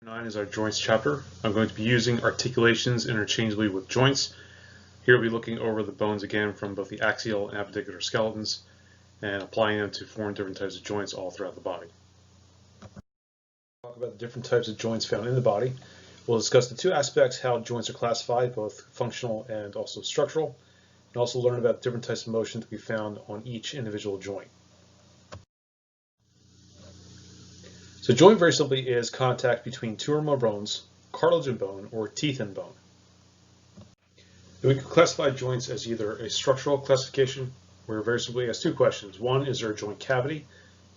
ch09 is our joints chapter. I'm going to be using articulations interchangeably with joints. Here we'll be looking over the bones again from both the axial and appendicular skeletons and applying them to form different types of joints all throughout the body. Talk about the different types of joints found in the body. We'll discuss the two aspects, how joints are classified, both functional and also structural, and also learn about different types of motion to be found on each individual joint. So joint very simply is contact between two or more bones, cartilage and bone, or teeth and bone. We can classify joints as either a structural classification, where very simply asks two questions. One, is there a joint cavity?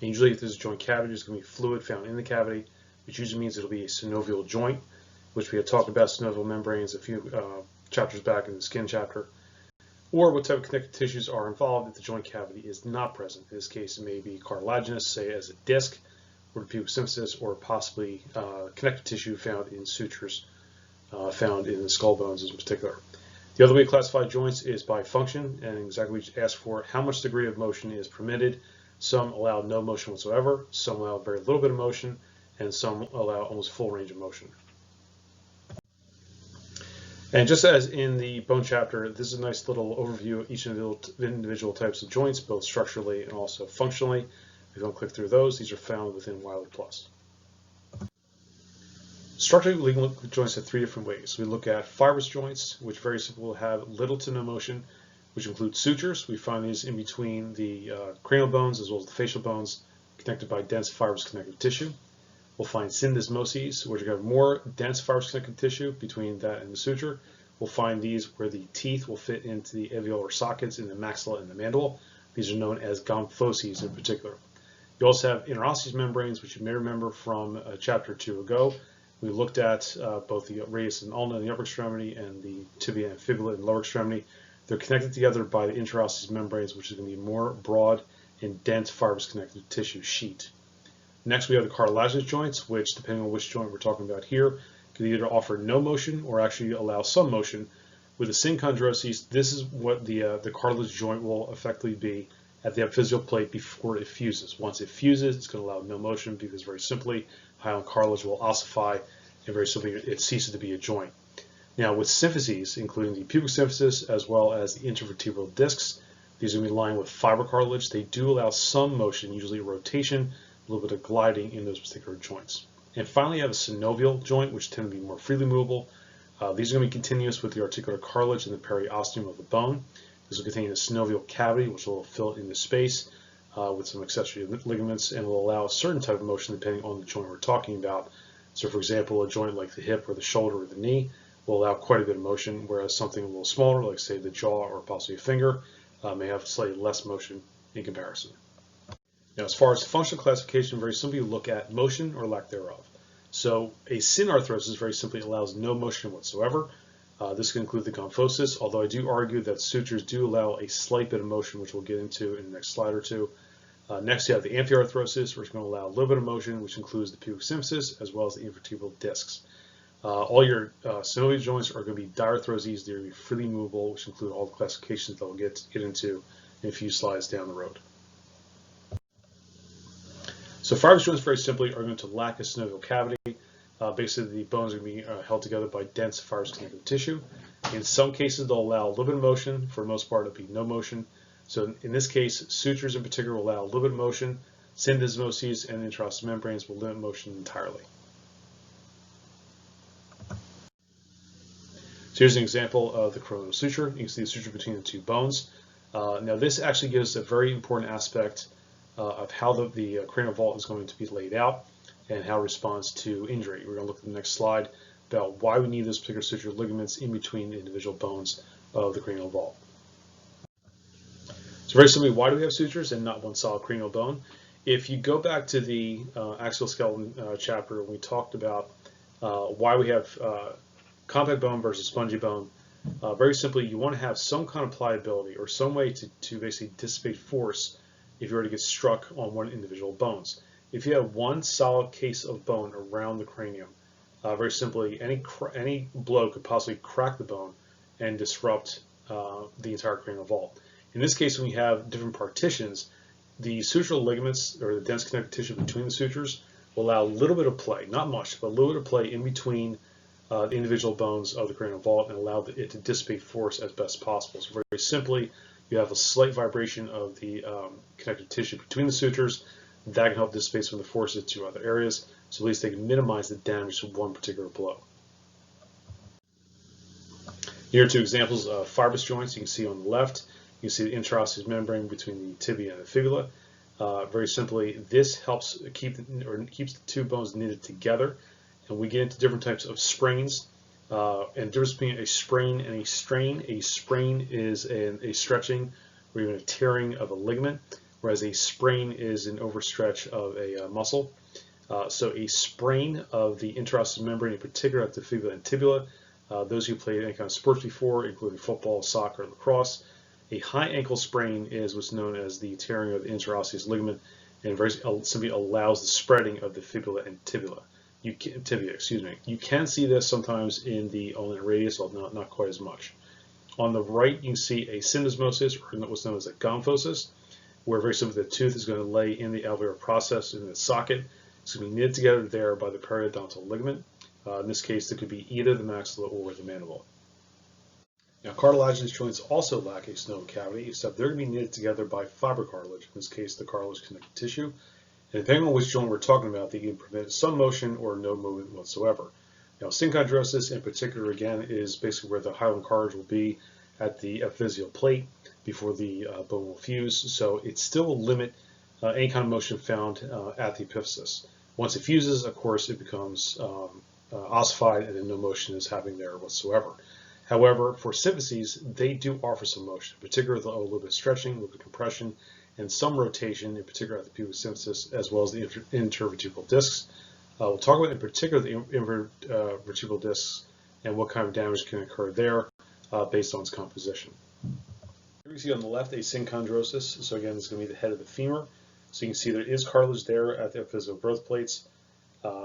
And usually if there's a joint cavity, there's going to be fluid found in the cavity, which usually means it'll be a synovial joint, which we had talked about synovial membranes a few chapters back in the skin chapter. Or what type of connective tissues are involved if the joint cavity is not present. In this case, it may be cartilaginous, say as a disc, or the pubic symphysis, or possibly connective tissue found in sutures, found in the skull bones in particular. The other way to classify joints is by function, and exactly what you ask for, how much degree of motion is permitted. Some allow no motion whatsoever, some allow very little bit of motion, and some allow almost full range of motion. And just as in the bone chapter, this is a nice little overview of each individual types of joints, both structurally and also functionally. If you want to click through those, these are found within Wiley Plus. Structurally, we can look at joints in three different ways. We look at fibrous joints, which very simply will have little to no motion, which include sutures. We find these in between the cranial bones as well as the facial bones, connected by dense fibrous connective tissue. We'll find syndesmoses, which have more dense fibrous connective tissue between that and the suture. We'll find these where the teeth will fit into the alveolar sockets in the maxilla and the mandible. These are known as gomphoses in particular. You also have interosseous membranes, which you may remember from chapter 2 ago. We looked at both the radius and ulna in the upper extremity and the tibia and fibula in the lower extremity. They're connected together by the interosseous membranes, which is going to be more broad and dense fibrous connective tissue sheet. Next, we have the cartilaginous joints, which, depending on which joint we're talking about here, can either offer no motion or actually allow some motion. With the synchondroses, this is what the cartilage joint will effectively be at the epiphyseal plate before it fuses. Once it fuses, it's going to allow no motion because very simply, hyaline cartilage will ossify and very simply it ceases to be a joint. Now with symphyses, including the pubic symphysis as well as the intervertebral discs, these are going to be lined with fibercartilage. They do allow some motion, usually rotation, a little bit of gliding in those particular joints. And finally, you have a synovial joint, which tend to be more freely movable. These are going to be continuous with the articular cartilage and the periosteum of the bone. This will contain a synovial cavity, which will fill in the space with some accessory ligaments and will allow a certain type of motion depending on the joint we're talking about. So for example, a joint like the hip or the shoulder or the knee will allow quite a bit of motion, whereas something a little smaller, like say the jaw or possibly a finger, may have slightly less motion in comparison. Now as far as functional classification, very simply look at motion or lack thereof. So a synarthrosis very simply allows no motion whatsoever. This can include the gomphosis, although I do argue that sutures do allow a slight bit of motion, which we'll get into in the next slide or two. Next, you have the amphiarthrosis, which is going to allow a little bit of motion, which includes the pubic symphysis as well as the intervertebral discs. All your synovial joints are going to be diarthroses. They're going to be freely movable, which include all the classifications that we'll get into in a few slides down the road. So fibrous joints very simply are going to lack a synovial cavity. Basically, the bones are going to be held together by dense fibrous connective tissue. In some cases, they'll allow a little bit of motion. For the most part, it'll be no motion. So in this case, sutures in particular will allow a little bit of motion. Syndesmoses and interosseous membranes will limit motion entirely. So here's an example of the coronal suture. You can see the suture between the two bones. Now this actually gives a very important aspect of how the cranial vault is going to be laid out and how it responds to injury. We're going to look at the next slide about why we need those particular suture ligaments in between the individual bones of the cranial vault. So very simply, why do we have sutures and not one solid cranial bone? If you go back to the axial skeleton chapter, we talked about why we have compact bone versus spongy bone. Very simply, you want to have some kind of pliability or some way to basically dissipate force if you were to get struck on one individual bones. If you have one solid case of bone around the cranium, very simply, any blow could possibly crack the bone and disrupt the entire cranial vault. In this case, when we have different partitions, the sutural ligaments, or the dense connective tissue between the sutures, will allow a little bit of play, not much, but a little bit of play in between the individual bones of the cranial vault and allow it to dissipate force as best possible. So very simply, you have a slight vibration of the connective tissue between the sutures. That can help dissipate some of the forces to other areas, so at least they can minimize the damage to one particular blow. Here are two examples of fibrous joints. You can see on the left, you can see the interosseous membrane between the tibia and the fibula. Very simply, this helps keeps the two bones knitted together, and we get into different types of sprains. And the difference between a sprain and a strain. A sprain is a stretching or even a tearing of a ligament, whereas a sprain is an overstretch of a muscle. So a sprain of the interosseous membrane, in particular at the fibula and tibula, those who played any kind of sports before, including football, soccer, lacrosse. A high ankle sprain is what's known as the tearing of the interosseous ligament, and very simply allows the spreading of the fibula and tibia. You can see this sometimes in the ulnar radius, although not quite as much. On the right, you can see a syndesmosis, or what's known as a gomphosis, where very simply the tooth is going to lay in the alveolar process in the socket. It's going to be knitted together there by the periodontal ligament. In this case, it could be either the maxilla or the mandible. Now, cartilaginous joints also lack a synovial cavity, except they're going to be knitted together by fibrocartilage, in this case, the cartilage connective tissue. And depending on which joint we're talking about, they can permit some motion or no movement whatsoever. Now, synchondrosis in particular, again, is basically where the hyaline cartilage will be at the epiphyseal plate before the bone will fuse. So it still will limit any kind of motion found at the epiphysis. Once it fuses, of course, it becomes ossified, and then no motion is happening there whatsoever. However, for symphyses, they do offer some motion, in particular a little bit of stretching, a little bit of compression, and some rotation, in particular at the pubic symphysis, as well as the intervertebral discs. We'll talk about in particular the intervertebral discs and what kind of damage can occur there based on its composition. Here we see on the left a synchondrosis. So again, this is going to be the head of the femur. So you can see there is cartilage there at the epiphyseal growth plates.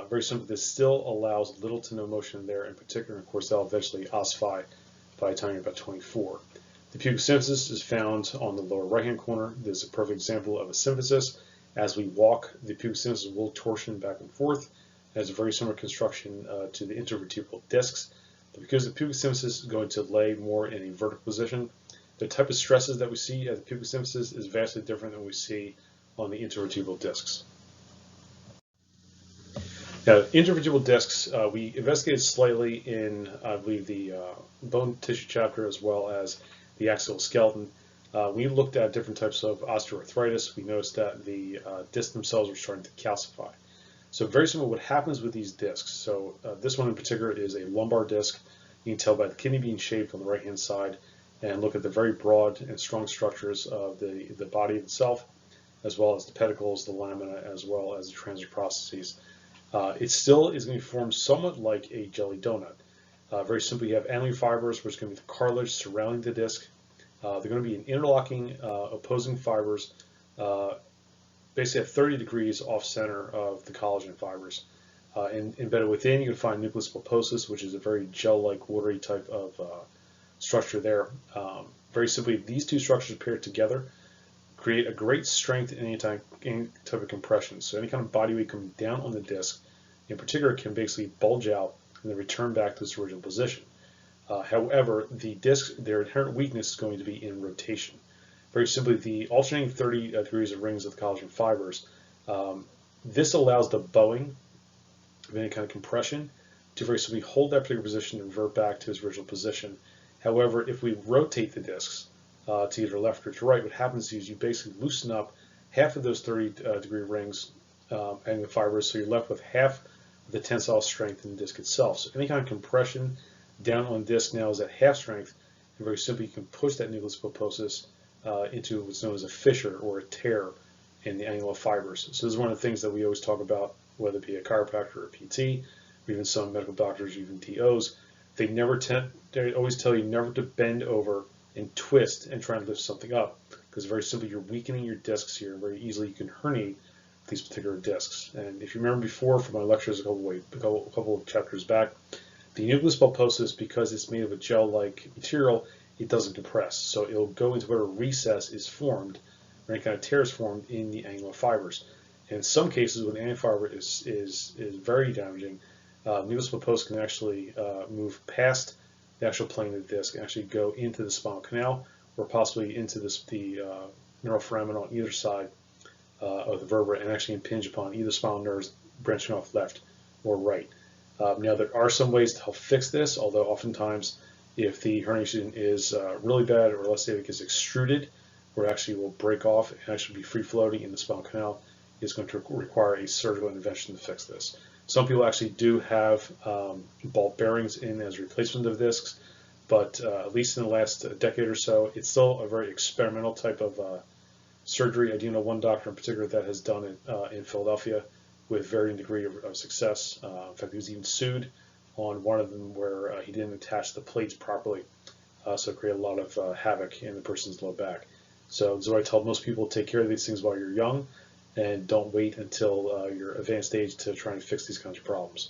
Very simply, this still allows little to no motion there in particular. And of course, that'll eventually ossify by the time you're about 24. The pubic symphysis is found on the lower right-hand corner. This is a perfect example of a symphysis. As we walk, the pubic symphysis will torsion back and forth. It has a very similar construction to the intervertebral discs. But because the pubic symphysis is going to lay more in a vertical position, the type of stresses that we see at the pubic symphysis is vastly different than we see on the intervertebral discs. Now, intervertebral discs, we investigated slightly in, I believe, the bone tissue chapter as well as the axial skeleton. We looked at different types of osteoarthritis. We noticed that the discs themselves were starting to calcify. So very similar what happens with these discs. So this one in particular is a lumbar disc. You can tell by the kidney being shaped on the right-hand side, and look at the very broad and strong structures of the body itself, as well as the pedicles, the lamina, as well as the transverse processes. It still is going to form somewhat like a jelly donut. Very simply, you have annular fibers, which is going to be the cartilage surrounding the disc. They're going to be in interlocking, opposing fibers, basically at 30 degrees off center of the collagen fibers. And embedded within, you can find nucleus pulposus, which is a very gel-like, watery type of structure there. Very simply, these two structures paired together create a great strength in any type of compression. So any kind of body weight coming down on the disc, in particular, can basically bulge out and then return back to its original position. However, the discs, their inherent weakness is going to be in rotation. Very simply, the alternating 30 degrees of rings of the collagen fibers, this allows the bowing of any kind of compression to very simply hold that particular position and revert back to its original position. However, if we rotate the discs to either left or to right, what happens is you basically loosen up half of those 30-degree rings and the fibers, so you're left with half of the tensile strength in the disc itself. So any kind of compression down on the disc now is at half strength, and very simply you can push that nucleus pulposus into what's known as a fissure or a tear in the annular fibers. So this is one of the things that we always talk about, whether it be a chiropractor or a PT, or even some medical doctors, even TOs. They always tell you never to bend over and twist and try and lift something up, because very simply you're weakening your discs here, and very easily you can herniate these particular discs. And if you remember before from my lectures a couple of chapters back, the nucleus pulposus, because it's made of a gel-like material, it doesn't compress. So it'll go into whatever recess is formed, or any kind of tear is formed in the annular fibers. In some cases, when antifiber is very damaging, needles post can actually move past the actual plane of the disc and actually go into the spinal canal or possibly into the neural foramen on either side of the vertebra and actually impinge upon either spinal nerves branching off left or right. Now, there are some ways to help fix this, although oftentimes if the herniation is really bad, or let's say it gets extruded, where it actually will break off and actually be free-floating in the spinal canal, it's going to require a surgical intervention to fix this. Some people actually do have ball bearings in as a replacement of discs, but at least in the last decade or so, it's still a very experimental type of surgery. I do know one doctor in particular that has done it in Philadelphia with varying degree of success. In fact, he was even sued on one of them where he didn't attach the plates properly, so it created a lot of havoc in the person's low back. So what I tell most people: take care of these things while you're young, and don't wait until your advanced age to try and fix these kinds of problems.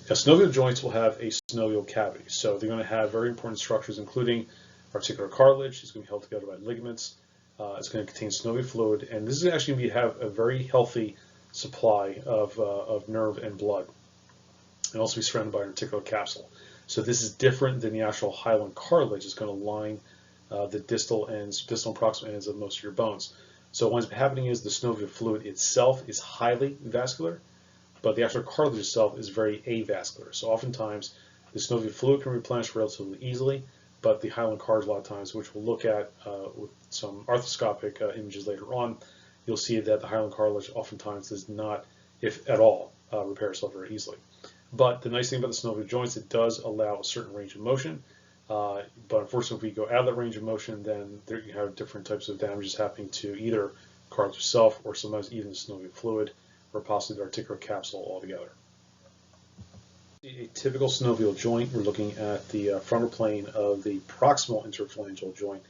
Now, synovial joints will have a synovial cavity, so they're going to have very important structures, including articular cartilage. It's going to be held together by ligaments. It's going to contain synovial fluid, and this is actually going to have a very healthy supply of nerve and blood, and also be surrounded by an articular capsule. So this is different than the actual hyaline cartilage. It's going to line the distal and proximal ends of most of your bones. So what's happening is the synovial fluid itself is highly vascular, but the actual cartilage itself is very avascular. So oftentimes the synovial fluid can replenish relatively easily, but the hyaline cartilage a lot of times, which we'll look at with some arthroscopic images later on, you'll see that the hyaline cartilage oftentimes does not, if at all, repair itself very easily. But the nice thing about the synovial joints, it does allow a certain range of motion. But unfortunately, if we go out of that range of motion, then there you have different types of damages happening to either cartilage itself or sometimes even the synovial fluid or possibly the articular capsule altogether. A typical synovial joint, we're looking at the frontal plane of the proximal interphalangeal joint.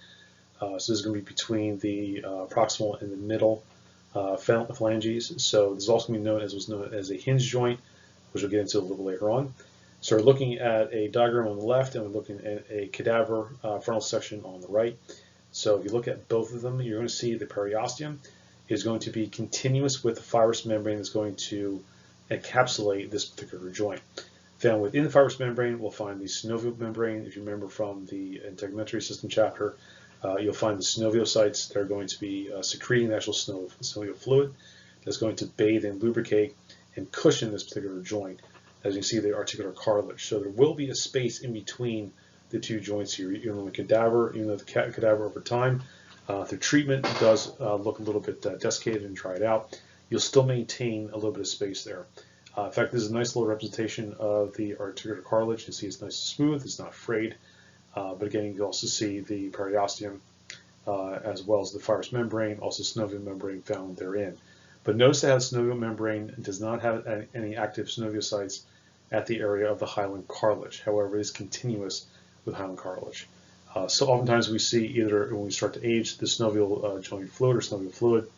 So this is going to be between the proximal and the middle phalanges. So this is also going to be known as what's known as a hinge joint, which we'll get into a little later on. So we're looking at a diagram on the left, and we're looking at a cadaver frontal section on the right. So if you look at both of them, you're going to see the periosteum is going to be continuous with the fibrous membrane that's going to encapsulate this particular joint. Found within the fibrous membrane, we'll find the synovial membrane. If you remember from the integumentary system chapter, you'll find the synoviocytes that are going to be secreting the actual synovial fluid that's going to bathe and lubricate and cushion this particular joint. As you see, the articular cartilage. So there will be a space in between the two joints here. Even though the cadaver over time, through treatment, does look a little bit desiccated and dried out, you'll still maintain a little bit of space there. In fact, this is a nice little representation of the articular cartilage. You see it's nice and smooth, it's not frayed. But again, you can also see the periosteum as well as the fibrous membrane, also synovial membrane found therein. But notice that the synovial membrane does not have any active synoviocytes at the area of the hyaline cartilage. However, it is continuous with hyaline cartilage. So oftentimes we see either when we start to age, the synovial joint fluid or synovial fluid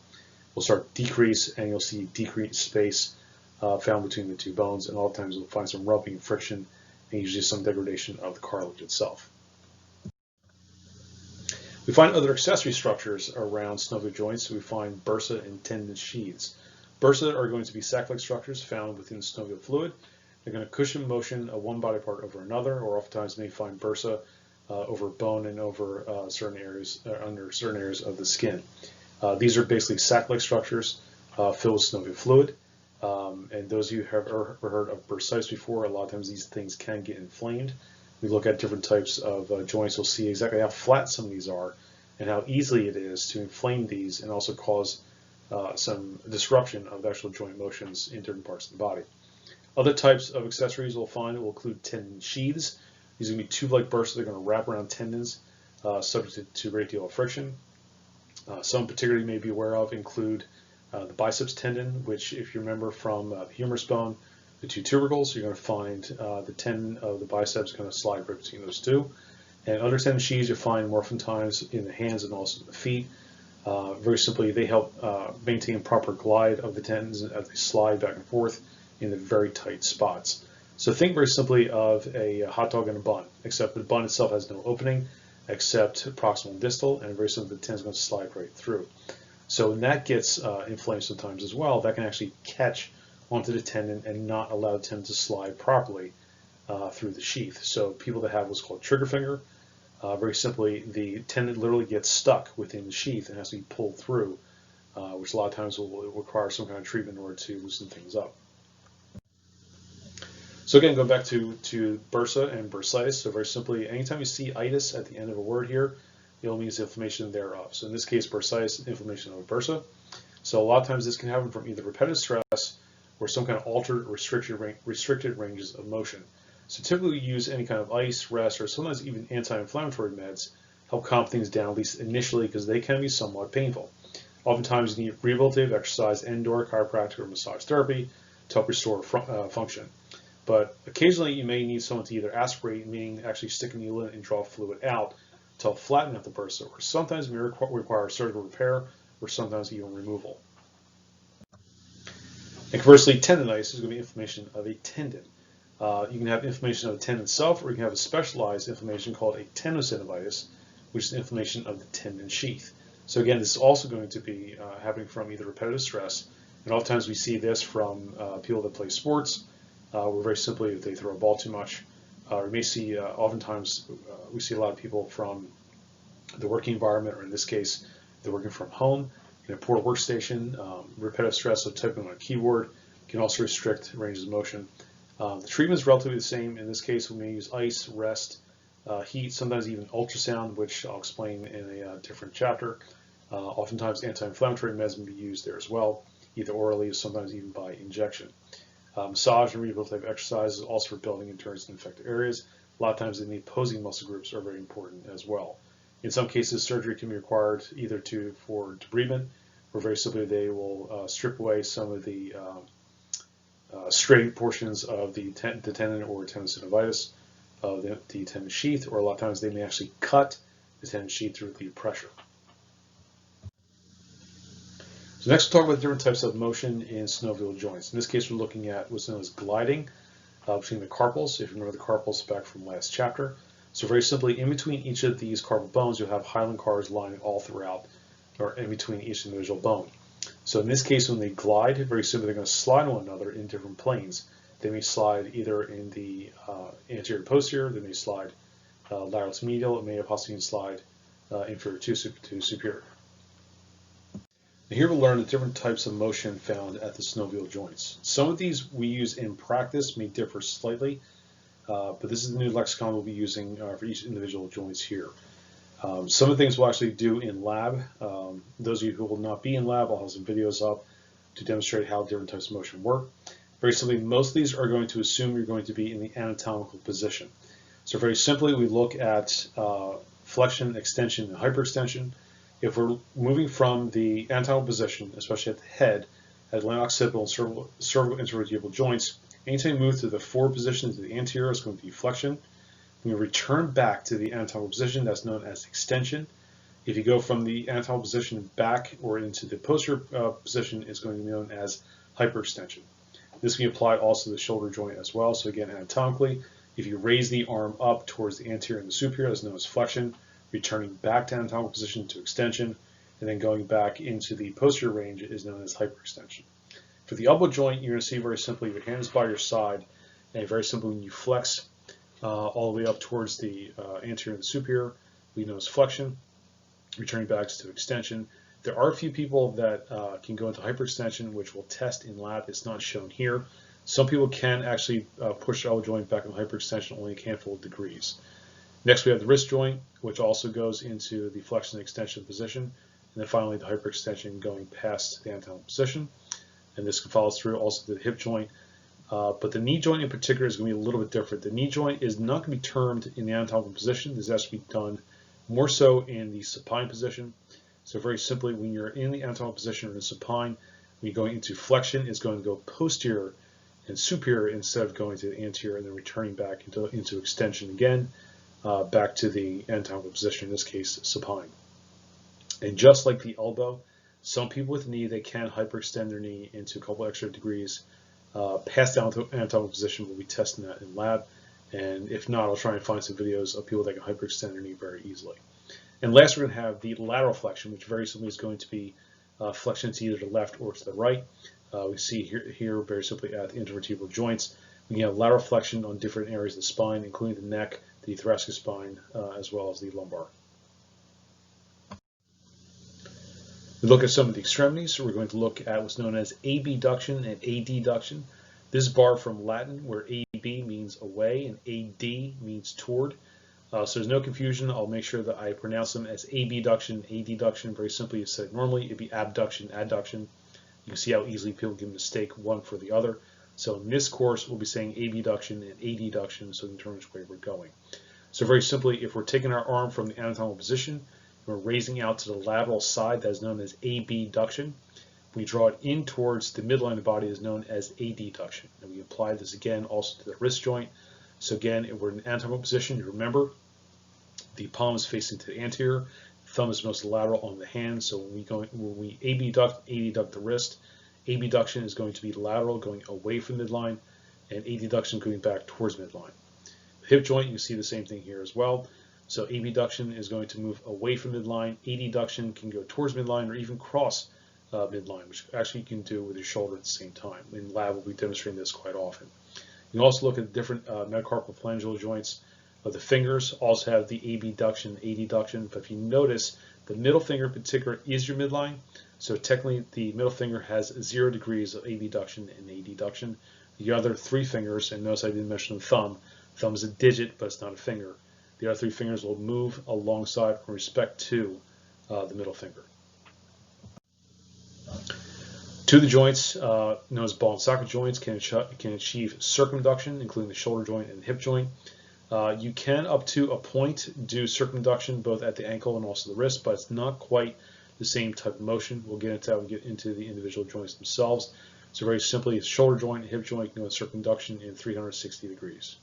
will start to decrease, and you'll see decreased space found between the two bones, and a lot of times you'll find some rubbing and friction, and usually some degradation of the cartilage itself. We find other accessory structures around synovial joints. We find bursa and tendon sheaths. Bursa are going to be sac-like structures found within the synovial fluid. They're going to cushion motion of one body part over another, or oftentimes you may find bursa over bone and over certain areas, under certain areas of the skin. These are basically sac-like structures filled with synovial fluid. And those of you who have ever heard of bursitis before, a lot of times these things can get inflamed. We look at different types of joints, we'll see exactly how flat some of these are and how easily it is to inflame these and also cause some disruption of actual joint motions in different parts of the body. Other types of accessories we'll find will include tendon sheaths. These are going to be tube-like bursts that are going to wrap around tendons subject to a great deal of friction. Some particularly you may be aware of include the biceps tendon, which if you remember from the humerus bone, the two tubercles, you're going to find the tendon of the biceps going to slide right between those two. And other tendon sheaths you'll find more oftentimes in the hands and also in the feet. Very simply, they help maintain proper glide of the tendons as they slide back and forth in the very tight spots. So think very simply of a hot dog and a bun, except the bun itself has no opening except proximal and distal, and very simply the tendon is going to slide right through. So when that gets inflamed sometimes as well, that can actually catch onto the tendon and not allow the tendon to slide properly through the sheath. So people that have what's called trigger finger, very simply, the tendon literally gets stuck within the sheath and has to be pulled through, which a lot of times will require some kind of treatment in order to loosen things up. So again, going back to bursa and bursitis, so very simply, anytime you see itis at the end of a word here, it means inflammation thereof. So in this case, bursitis, inflammation of a bursa. So a lot of times this can happen from either repetitive stress or some kind of altered or restricted ranges of motion. So typically we use any kind of ice, rest, or sometimes even anti-inflammatory meds help calm things down, at least initially, because they can be somewhat painful. Oftentimes you need rehabilitative exercise, indoor chiropractic or massage therapy to help restore function. But occasionally you may need someone to either aspirate, meaning actually stick a needle in and draw fluid out to help flatten out the bursa, or sometimes it may require surgical repair, or sometimes even removal. And conversely, tendonitis is going to be inflammation of a tendon. You can have inflammation of the tendon itself, or you can have a specialized inflammation called a Tenosynovitis, which is inflammation of the tendon sheath. So again, this is also going to be happening from either repetitive stress, and oftentimes we see this from people that play sports, where very simply if they throw a ball too much. We may see, oftentimes we see a lot of people from the working environment, or in this case, they're working from home, in a poor workstation. Repetitive stress of typing on a keyboard can also restrict ranges of motion. The treatment is relatively the same. In this case, we may use ice, rest, heat, sometimes even ultrasound, which I'll explain in a different chapter. Oftentimes anti-inflammatory meds may be used there as well, either orally or sometimes even by injection. Massage and rehabilitative exercises also for building and turns in infected areas. A lot of times the opposing muscle groups are very important as well. In some cases, surgery can be required either for debridement, or very simply they will strip away some of the straight portions of the tendon or tenosynovitis of the tendon sheath, or a lot of times they may actually cut the tendon sheath through the pressure. So next we'll talk about different types of motion in synovial joints. In this case, we're looking at what's known as gliding between the carpals. If you remember the carpals back from last chapter. So very simply, in between each of these carpal bones, you'll have hyaline cars lining all throughout, or in between each individual bone. So in this case, when they glide, very simply, they're going to slide on one another in different planes. They may slide either in the anterior to posterior, they may slide lateral to medial, it may possibly slide inferior to superior. Now here we'll learn the different types of motion found at the synovial joints. Some of these we use in practice may differ slightly, but this is the new lexicon we'll be using for each individual joints here. Some of the things we'll actually do in lab. Those of you who will not be in lab, I'll have some videos up to demonstrate how different types of motion work. Very simply, most of these are going to assume you're going to be in the anatomical position. So very simply, we look at flexion, extension, and hyperextension. If we're moving from the anatomical position, especially at the head, at glenooccipital and cervical intervertebral joints, anytime you move to the forward position to the anterior, it's going to be flexion. When you return back to the anatomical position, that's known as extension. If you go from the anatomical position back or into the posterior position, it's going to be known as hyperextension. This can be applied also to the shoulder joint as well. So again, anatomically, if you raise the arm up towards the anterior and the superior, that's known as flexion. Returning back to anatomical position to extension, and then going back into the posterior range is known as hyperextension. For the elbow joint, you're going to see very simply your hands by your side, and very simply when you flex all the way up towards the anterior and the superior, we know as flexion. Returning back to extension. There are a few people that can go into hyperextension, which we'll test in lab. It's not shown here. Some people can actually push the elbow joint back in hyperextension only a handful of degrees. Next, we have the wrist joint, which also goes into the flexion and extension position. And then finally, the hyperextension going past the anatomical position. And this can follow through also to the hip joint. But the knee joint in particular is going to be a little bit different. The knee joint is not going to be termed in the anatomical position. This has to be done more so in the supine position. So very simply, when you're in the anatomical position or in supine, when you're going into flexion, it's going to go posterior and superior instead of going to the anterior and then returning back into extension again. Back to the anatomical position, in this case supine. And just like the elbow, some people with knee, they can hyperextend their knee into a couple extra degrees past the anatomical position. We'll be testing that in lab, and if not, I'll try and find some videos of people that can hyperextend their knee very easily. And last, we're going to have the lateral flexion, which very simply is going to be flexion to either the left or to the right. We see here very simply at the intervertebral joints, we can have lateral flexion on different areas of the spine, including the neck, the thoracic spine, as well as the lumbar. We look at some of the extremities. So we're going to look at what's known as abduction and adduction. This is borrowed from Latin, where AB means away and AD means toward. So there's no confusion. I'll make sure that I pronounce them as abduction, adduction. Very simply, it's said normally it'd be abduction, adduction. You can see how easily people can mistake one for the other. So in this course, we'll be saying abduction and adduction, so in terms of where we're going. So very simply, if we're taking our arm from the anatomical position, we're raising out to the lateral side, that is known as abduction. We draw it in towards the midline of the body, is known as adduction. And we apply this again also to the wrist joint. So again, if we're in an anatomical position, you remember the palm is facing to the anterior, thumb is most lateral on the hand. So when we adduct the wrist, abduction is going to be lateral, going away from midline, and adduction going back towards midline. The hip joint, you see the same thing here as well. So abduction is going to move away from midline. Adduction can go towards midline or even cross midline, which actually you can do with your shoulder at the same time. In lab, we'll be demonstrating this quite often. You can also look at different metacarpal phalangeal joints. The fingers also have the abduction, adduction, but if you notice, the middle finger in particular is your midline. So technically, the middle finger has 0 degrees of abduction and adduction. The other 3 fingers, and notice I didn't mention the thumb. Thumb is a digit, but it's not a finger. The other 3 fingers will move alongside with respect to the middle finger. Two of the joints, known as ball and socket joints, can achieve circumduction, including the shoulder joint and the hip joint. You can, up to a point, do circumduction both at the ankle and also the wrist, but it's not quite the same type of motion. We'll get into that when we get into the individual joints themselves. So very simply, it's shoulder joint and hip joint, you know, circumduction in 360 degrees.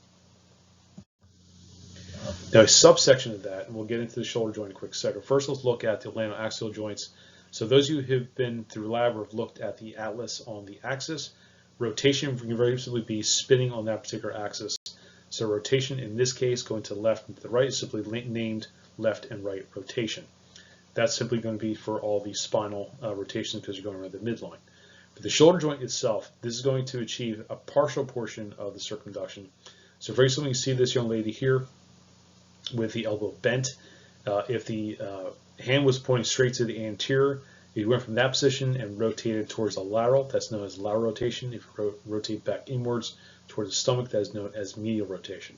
Now a subsection of that, and we'll get into the shoulder joint in a quick second. First, let's look at the ilanoaxial joints. So those of you who have been through lab or have looked at the atlas on the axis, rotation can very simply be spinning on that particular axis. So rotation in this case, going to the left and to the right, is simply named left and right rotation. That's simply going to be for all the spinal rotations because you're going around the midline. For the shoulder joint itself, this is going to achieve a partial portion of the circumduction. So very simply, you see this young lady here with the elbow bent. If the hand was pointing straight to the anterior, if you went from that position and rotated towards the lateral, that's known as lateral rotation. If you rotate back inwards towards the stomach, that is known as medial rotation.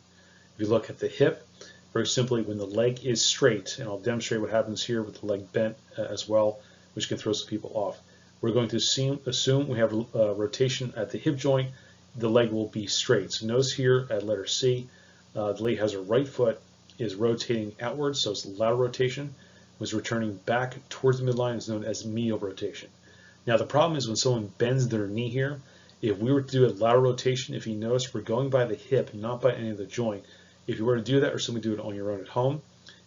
If you look at the hip, very simply, when the leg is straight, and I'll demonstrate what happens here with the leg bent as well, which can throw some people off. We're going to assume we have rotation at the hip joint, the leg will be straight. So notice here at letter C, the lady has her right foot is rotating outwards, so it's lateral rotation, was returning back towards the midline is known as medial rotation. Now the problem is when someone bends their knee here, if we were to do a lateral rotation, if you notice, we're going by the hip, not by any of the joint. If you were to do that, or simply do it on your own at home,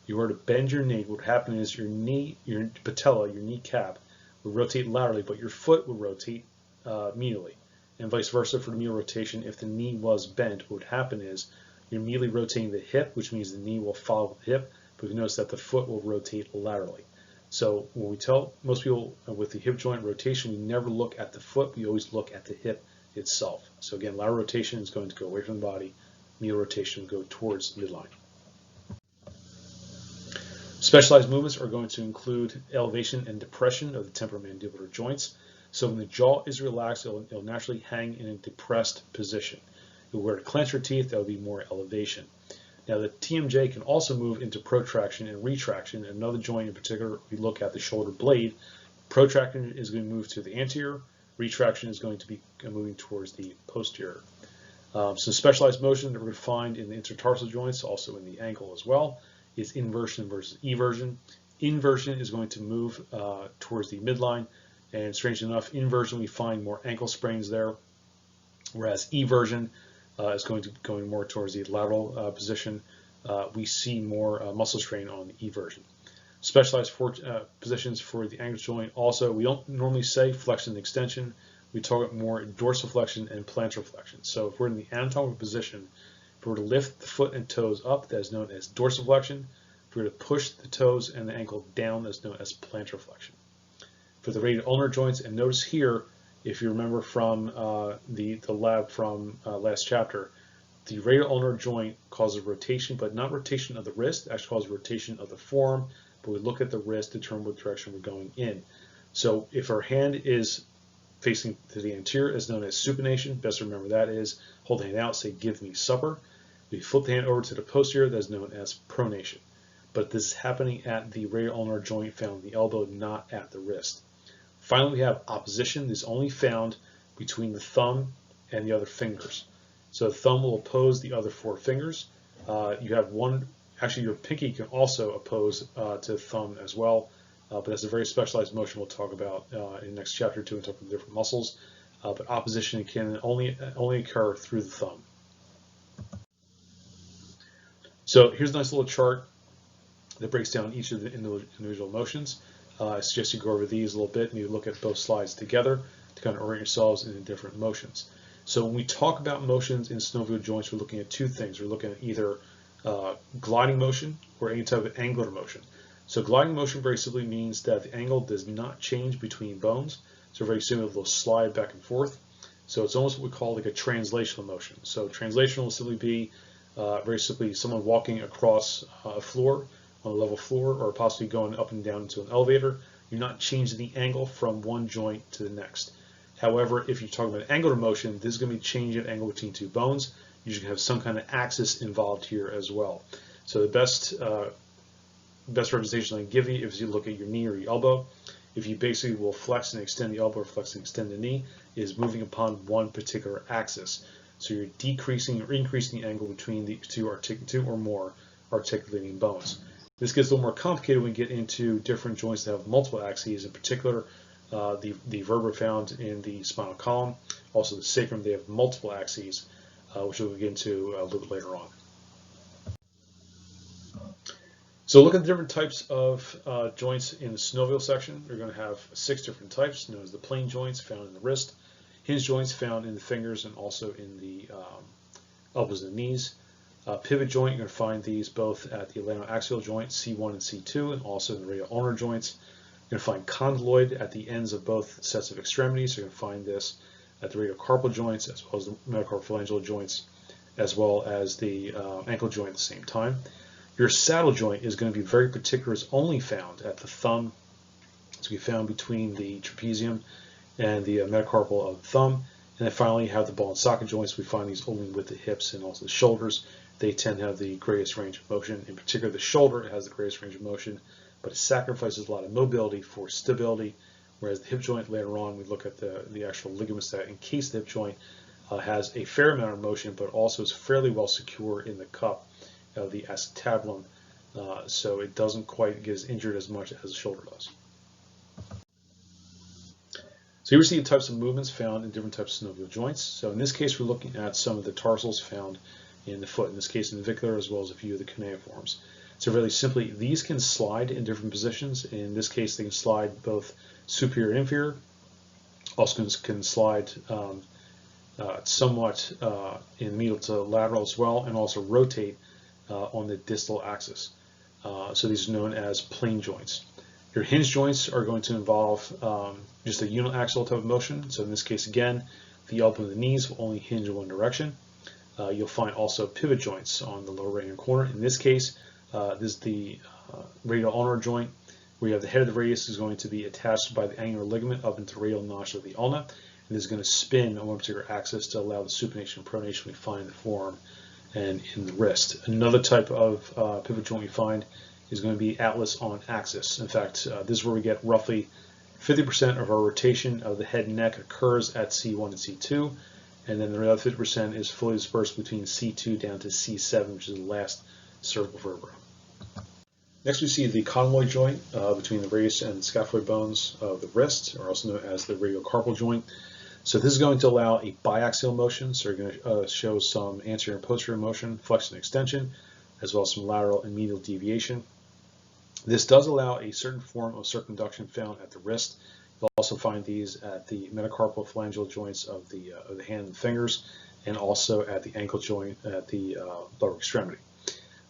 you were to bend your knee, what would happen is your knee, your patella, your kneecap, would rotate laterally, but your foot would rotate medially. And vice versa for the medial rotation, if the knee was bent, what would happen is you're immediately rotating the hip, which means the knee will follow the hip, but you notice that the foot will rotate laterally. So when we tell most people with the hip joint rotation, we never look at the foot, we always look at the hip itself. So again, lateral rotation is going to go away from the body, medial rotation will go towards the midline. Specialized movements are going to include elevation and depression of the temporomandibular joints. So when the jaw is relaxed, it'll naturally hang in a depressed position. If we were to clench our teeth, that would be more elevation. Now the TMJ can also move into protraction and retraction. Another joint in particular, we look at the shoulder blade. Protraction is going to move to the anterior. Retraction is going to be moving towards the posterior. Some specialized motion that we're going to find in the intertarsal joints, also in the ankle as well, is inversion versus eversion. Inversion is going to move towards the midline, and strangely enough, inversion we find more ankle sprains there, whereas eversion is going more towards the lateral position. We see more muscle strain on the eversion. Specialized positions for the ankle joint also, we don't normally say flexion and extension. We talk more dorsiflexion and plantar flexion. So if we're in the anatomical position, if we were to lift the foot and toes up, that is known as dorsiflexion. If we were to push the toes and the ankle down, that's known as plantar flexion. for the radial ulnar joints. And notice here, if you remember from the lab from last chapter, the radial ulnar joint causes rotation, but not rotation of the wrist, it actually causes rotation of the forearm. But we look at the wrist to determine what direction we're going in. So if our hand is facing to the anterior, is known as supination. Best to remember that is hold the hand out, say give me supper. If you flip the hand over to the posterior, that's known as pronation. But this is happening at the radial ulnar joint found in the elbow, not at the wrist. Finally, we have opposition. This is only found between the thumb and the other fingers. So the thumb will oppose the other 4 fingers. You have one, actually your pinky can also oppose to the thumb as well, but that's a very specialized motion we'll talk about in the next chapter 2 and talk about different muscles. But opposition can only occur through the thumb. So here's a nice little chart that breaks down each of the individual motions. I suggest you go over these a little bit and you look at both slides together to kind of orient yourselves in the different motions. So when we talk about motions in synovial joints, we're looking at 2 things. We're looking at either gliding motion or any type of angular motion. So gliding motion very simply means that the angle does not change between bones. So very simply, they'll slide back and forth. So it's almost what we call like a translational motion. So translational will simply be very simply someone walking across a floor on a level floor, or possibly going up and down into an elevator. You're not changing the angle from one joint to the next. However, if you're talking about angular motion, this is going to be changing the angle between 2 bones. You should have some kind of axis involved here as well. So the best representation I can give you is you look at your knee or your elbow. If you basically will flex and extend the elbow or flex and extend the knee, is moving upon one particular axis. So you're decreasing or increasing the angle between the 2 or more articulating bones. This gets a little more complicated when we get into different joints that have multiple axes, in particular the vertebra found in the spinal column, also the sacrum. They have multiple axes, which we'll get into a little bit later on. So look at the different types of joints in the synovial section. We're going to have 6 different types, known as the plane joints found in the wrist, hinge joints found in the fingers and also in the elbows and knees. Pivot joint, you're going to find these both at the axial joint, C1 and C2, and also in the radial ulnar joints. You're going to find condyloid at the ends of both sets of extremities. You're going to find this at the radiocarpal joints, as well as the metacarpophalangeal joints, as well as the ankle joint at the same time. Your saddle joint is going to be very particular. It's only found at the thumb. It's going to be found between the trapezium and the metacarpal of the thumb. And then finally, you have the ball and socket joints. We find these only with the hips and also the shoulders. They tend to have the greatest range of motion. In particular, the shoulder has the greatest range of motion, but it sacrifices a lot of mobility for stability, whereas the hip joint, later on, we look at the actual ligaments that encase the hip joint, has a fair amount of motion, but also is fairly well secure in the cup of the acetabulum, so it doesn't quite get as injured as much as the shoulder does. So here we see the types of movements found in different types of synovial joints. So in this case, we're looking at some of the tarsals found in the foot, in this case in the navicular, as well as a few of the cuneiforms. So really simply, these can slide in different positions. In this case, they can slide both superior and inferior. Also can slide somewhat in medial to lateral as well, and also rotate on the distal axis. So these are known as plane joints. Your hinge joints are going to involve just a unilateral type of motion. So in this case, again, the elbow and the knees will only hinge in one direction. You'll find also pivot joints on the lower right-hand corner. In this case, this is the radial ulnar joint, where you have the head of the radius is going to be attached by the angular ligament up into the radial notch of the ulna, and this is going to spin on one particular axis to allow the supination and pronation we find in the forearm and in the wrist. Another type of pivot joint we find is going to be atlas on axis. In fact, this is where we get roughly 50% of our rotation of the head and neck occurs at C1 and C2, and then the other 50% is fully dispersed between C2 down to C7, which is the last cervical vertebra. Next we see the condyloid joint between the radius and scaphoid bones of the wrist, or also known as the radiocarpal joint. So this is going to allow a biaxial motion, so you're going to show some anterior and posterior motion, flexion and extension, as well as some lateral and medial deviation. This does allow a certain form of circumduction found at the wrist. You'll also find these at the metacarpal phalangeal joints of the hand and fingers, and also at the ankle joint at the lower extremity.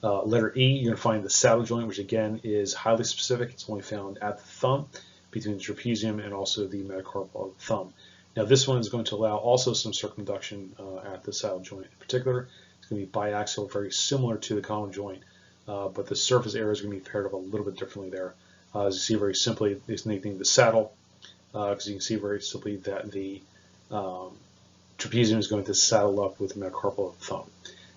Letter E, you're going to find the saddle joint, which again is highly specific. It's only found at the thumb. between the trapezium and also the metacarpal of the thumb. Now this one is going to allow also some circumduction at the saddle joint in particular. It's going to be biaxial, very similar to the common joint, but the surface area is going to be paired up a little bit differently there. As you see very simply, it's nicknamed the saddle, because you can see very simply that the trapezium is going to saddle up with the metacarpal of the thumb.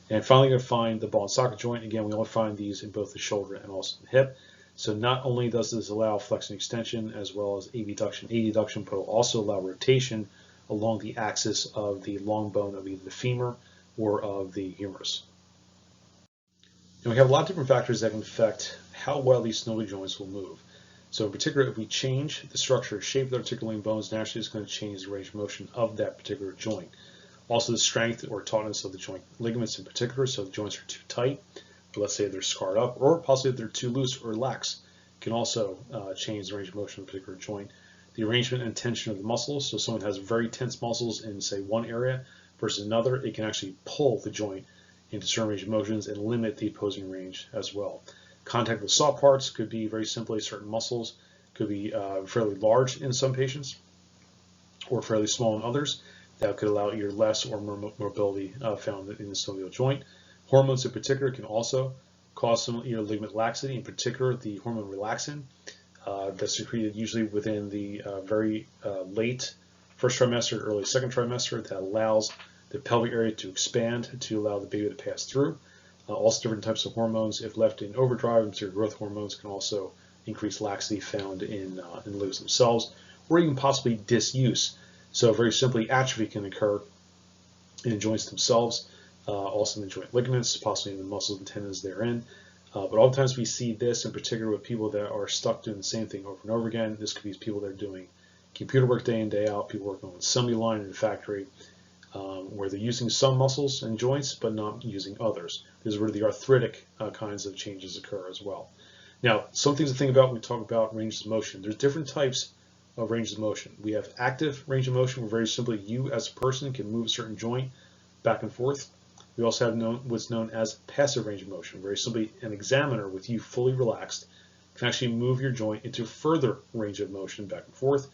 And finally, you're going to find the ball and socket joint. Again, we only find these in both the shoulder and also the hip. So not only does this allow flexion extension as well as abduction, adduction, but it will also allow rotation along the axis of the long bone of either the femur or of the humerus. And we have a lot of different factors that can affect how well these synovial joints will move. So in particular, if we change the structure or shape of the articulating bones, naturally it's going to change the range of motion of that particular joint. Also the strength or tautness of the joint ligaments in particular, so the joints are too tight, or let's say they're scarred up, or possibly if they're too loose or lax, can also change the range of motion of a particular joint. The arrangement and tension of the muscles, so someone has very tense muscles in say one area versus another, it can actually pull the joint into certain range of motions and limit the opposing range as well. Contact with soft parts could be very simply certain muscles, could be fairly large in some patients or fairly small in others. That could allow either less or more mobility found in the synovial joint. Hormones in particular can also cause some ligament laxity, in particular the hormone relaxin that's secreted usually within the very late first trimester, early second trimester, that allows the pelvic area to expand to allow the baby to pass through. Also different types of hormones, if left in overdrive, particular growth hormones can also increase laxity found in the ligaments themselves, or even possibly disuse. So very simply, atrophy can occur in the joints themselves, also in the joint ligaments, possibly in the muscles and tendons therein. But oftentimes we see this in particular with people that are stuck doing the same thing over and over again. This could be people that are doing computer work day in, day out, people working on the assembly line in the factory, where they're using some muscles and joints but not using others. This is where the arthritic kinds of changes occur as well. Now, some things to think about when we talk about ranges of motion. There's different types of ranges of motion. We have active range of motion, where very simply you as a person can move a certain joint back and forth. We also have what's known as passive range of motion. Very simply, an examiner with you fully relaxed can actually move your joint into further range of motion back and forth.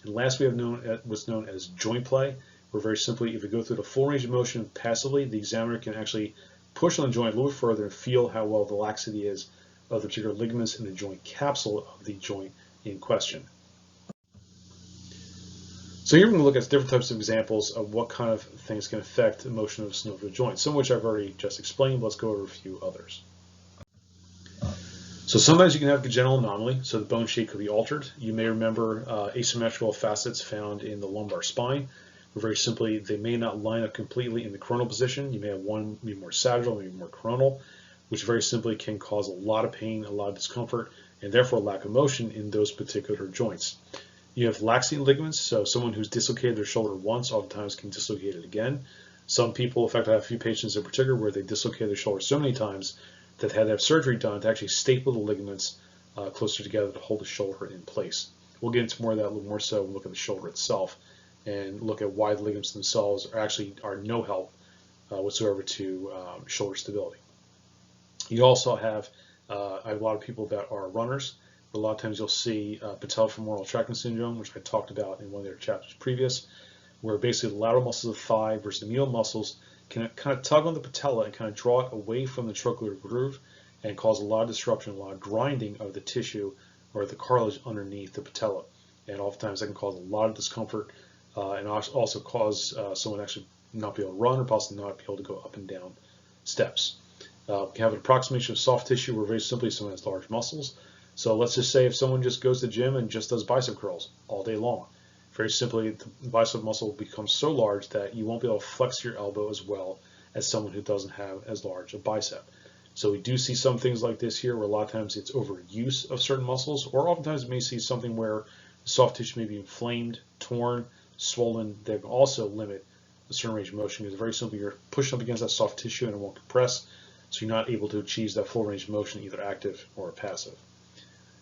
And last, we have what's known as joint play, where very simply, if you go through the full range of motion passively, the examiner can actually push on the joint a little further and feel how well the laxity is of the particular ligaments in the joint capsule of the joint in question. So here we're going to look at different types of examples of what kind of things can affect the motion of synovial joints, some of which I've already just explained, but let's go over a few others. So sometimes you can have congenital anomaly, so the bone shape could be altered. You may remember asymmetrical facets found in the lumbar spine, where very simply they may not line up completely in the coronal position. You may have one be more sagittal, maybe more coronal, which very simply can cause a lot of pain, a lot of discomfort, and therefore lack of motion in those particular joints. You have laxing ligaments, so someone who's dislocated their shoulder once oftentimes can dislocate it again. Some people, in fact, I have a few patients in particular where they dislocated their shoulder so many times that they had to have surgery done to actually staple the ligaments closer together to hold the shoulder in place. We'll get into more of that a little more so when we look at the shoulder itself and look at why the ligaments themselves are no help whatsoever to shoulder stability. You also have I have a lot of people that are runners. A lot of times you'll see patellofemoral tracking syndrome, which I talked about in one of their chapters previous, where basically the lateral muscles of the thigh versus the medial muscles can kind of tug on the patella and kind of draw it away from the trochlear groove and cause a lot of disruption, a lot of grinding of the tissue or the cartilage underneath the patella. And oftentimes that can cause a lot of discomfort and also cause someone actually not be able to run or possibly not be able to go up and down steps. You have an approximation of soft tissue where very simply someone has large muscles. So let's just say if someone just goes to the gym and just does bicep curls all day long, very simply the bicep muscle becomes so large that you won't be able to flex your elbow as well as someone who doesn't have as large a bicep. So we do see some things like this here where a lot of times it's overuse of certain muscles, or oftentimes we may see something where the soft tissue may be inflamed, torn, swollen. They can also limit a certain range of motion because very simply you're pushing up against that soft tissue and it won't compress, so you're not able to achieve that full range of motion, either active or passive.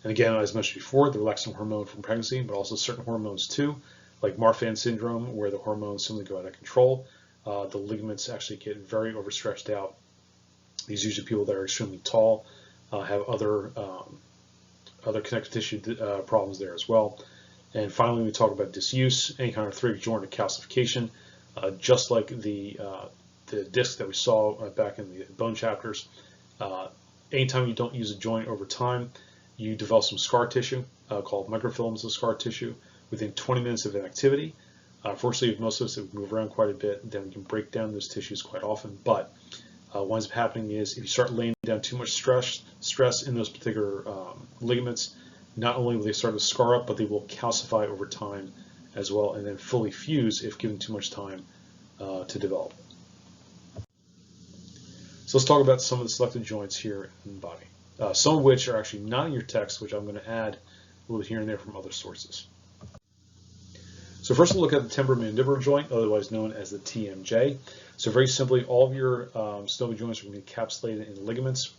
And again, as mentioned before, the relaxin hormone from pregnancy, but also certain hormones too, like Marfan syndrome, where the hormones simply go out of control. The ligaments actually get very overstretched out. These are usually people that are extremely tall, have other other connective tissue problems there as well. And finally, we talk about disuse, any kind of arthritic joint or calcification, just like the discs that we saw back in the bone chapters. Anytime you don't use a joint over time, you develop some scar tissue called microfilms of scar tissue within 20 minutes of inactivity. Fortunately, with most of us, if we move around quite a bit, then we can break down those tissues quite often. But what ends up happening is if you start laying down too much stress in those particular ligaments, not only will they start to scar up, but they will calcify over time as well, and then fully fuse if given too much time to develop. So let's talk about some of the selected joints here in the body, some of which are actually not in your text, which I'm going to add a little bit here and there from other sources. So first we'll look at the temporomandibular joint, otherwise known as the TMJ. So very simply, all of your synovial joints are going to be encapsulated in ligaments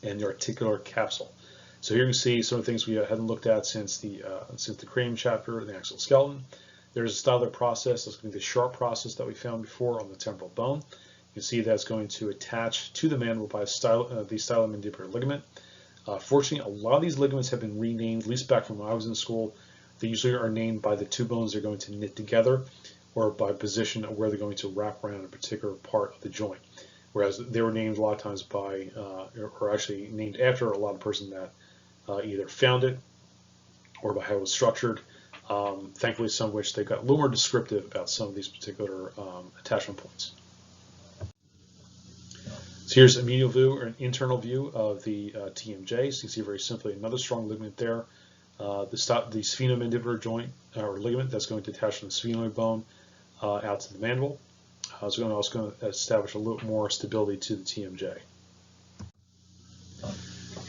and the articular capsule. So here you can see some of the things we hadn't looked at since the cranium chapter, the axial skeleton. There's a stylar process, that's going to be the sharp process that we found before on the temporal bone. You can see that's going to attach to the mandible by the stylomandibular ligament. Fortunately, a lot of these ligaments have been renamed, at least back from when I was in school. They usually are named by the two bones they're going to knit together, or by position of where they're going to wrap around a particular part of the joint. Whereas they were named a lot of times by, or actually named after a lot of person that either found it or by how it was structured. Thankfully, some of which they got a little more descriptive about some of these particular attachment points. So here's a medial view or an internal view of the TMJ. So you can see very simply another strong ligament there. The sphenomandibular joint or ligament that's going to attach from the sphenoid bone out to the mandible. So we're also going to establish a little more stability to the TMJ.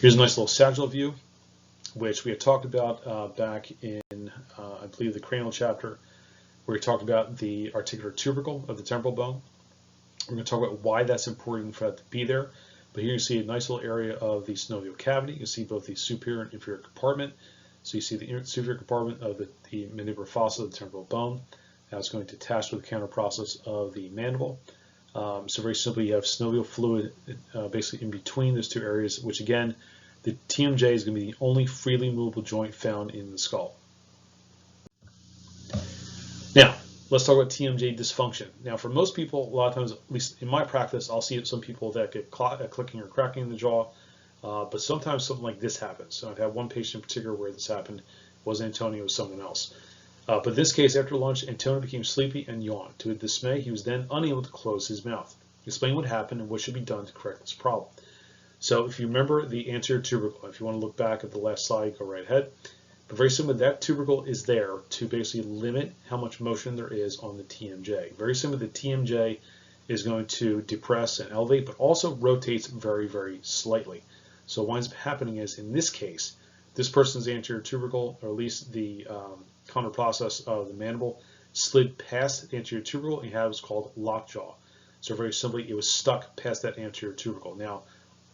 Here's a nice little sagittal view, which we had talked about back in, I believe, the cranial chapter, where we talked about the articular tubercle of the temporal bone. We're going to talk about why that's important for that to be there. But here you see a nice little area of the synovial cavity. You see both the superior and inferior compartment. So you see the superior compartment of the mandibular fossa of the temporal bone. That's going to attach with the counter process of the mandible. So very simply, you have synovial fluid basically in between those two areas, which again, the TMJ is going to be the only freely movable joint found in the skull. Now, let's talk about TMJ dysfunction. Now, for most people, a lot of times, at least in my practice, I'll see some people that get clicking or cracking in the jaw, but sometimes something like this happens. So I've had one patient in particular where this happened. It wasn't Antonio, it was someone else. But in this case, after lunch, Antonio became sleepy and yawned. To his dismay, he was then unable to close his mouth. Explain what happened and what should be done to correct this problem. So if you remember the anterior tubercle, if you want to look back at the last slide, go right ahead. But very simply, that tubercle is there to basically limit how much motion there is on the TMJ. Very simply, the TMJ is going to depress and elevate, but also rotates very, very slightly. So what winds up happening is, in this case, this person's anterior tubercle, or at least the counter process of the mandible, slid past the anterior tubercle and had what's called lockjaw. So very simply, it was stuck past that anterior tubercle. Now,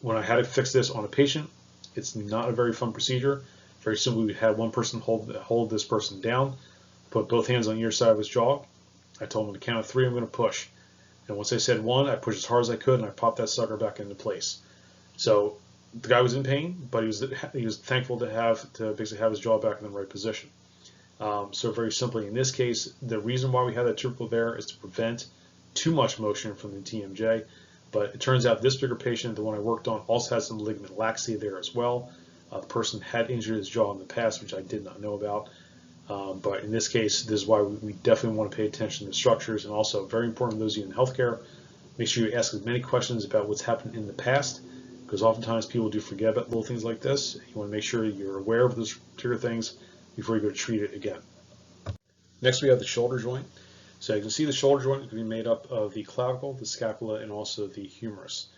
when I had to fix this on a patient, it's not a very fun procedure. Very simply, we had one person hold this person down, put both hands on either side of his jaw. I told him on the count of 3, I'm going to push. And once I said 1, I pushed as hard as I could, and I popped that sucker back into place. So the guy was in pain, but he was thankful to basically have his jaw back in the right position. So very simply, in this case, the reason why we have that tubercle there is to prevent too much motion from the TMJ. But it turns out this bigger patient, the one I worked on, also has some ligament laxity there as well. The person had injured his jaw in the past, which I did not know about. But in this case, this is why we definitely want to pay attention to structures. And also, very important to those of you in healthcare, make sure you ask as many questions about what's happened in the past, because oftentimes people do forget about little things like this. You want to make sure you're aware of those particular things before you go to treat it again. Next, we have the shoulder joint. So you can see the shoulder joint can be made up of the clavicle, the scapula, and also the humerus.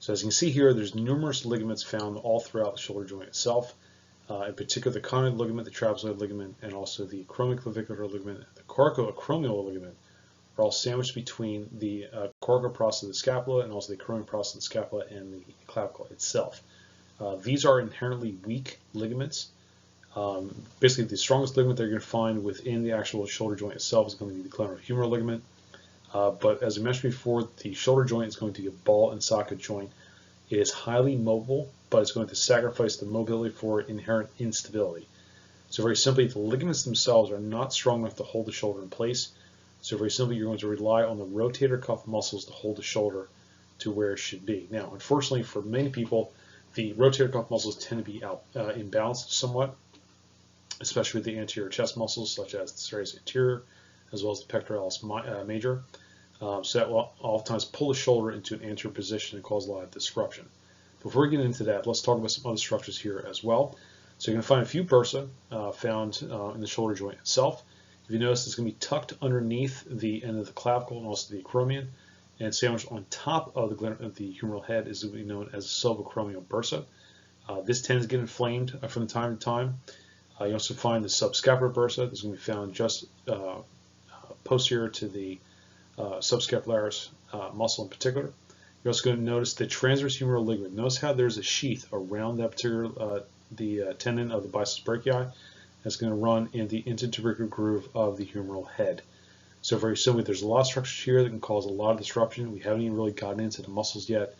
So as you can see here, there's numerous ligaments found all throughout the shoulder joint itself. In particular, the conoid ligament, the trapezoid ligament, and also the acromioclavicular ligament, the coracoacromial ligament are all sandwiched between the coracoid process of the scapula and also the acromial process of the scapula and the clavicle itself. These are inherently weak ligaments. Basically, the strongest ligament that you're going to find within the actual shoulder joint itself is going to be the glenohumeral ligament. But as I mentioned before, the shoulder joint is going to be a ball and socket joint. It is highly mobile, but it's going to sacrifice the mobility for inherent instability. So very simply, the ligaments themselves are not strong enough to hold the shoulder in place. So very simply, you're going to rely on the rotator cuff muscles to hold the shoulder to where it should be. Now, unfortunately, for many people, the rotator cuff muscles tend to be imbalanced somewhat, especially with the anterior chest muscles, such as the serratus anterior, as well as the pectoralis major. So that will oftentimes pull the shoulder into an anterior position and cause a lot of disruption. Before we get into that, let's talk about some other structures here as well. So you're going to find a few bursa found in the shoulder joint itself. If you notice, it's going to be tucked underneath the end of the clavicle and also the acromion, and sandwiched on top of the humeral head is what we know as a subacromial bursa. This tends to get inflamed from time to time. You also find the subscapular bursa. This is going to be found just posterior to the subscapularis muscle in particular. You're also going to notice the transverse humeral ligament. Notice how there's a sheath around that particular the tendon of the biceps brachii that's going to run in the intertubercular groove of the humeral head. So very simply, there's a lot of structures here that can cause a lot of disruption. We haven't even really gotten into the muscles yet,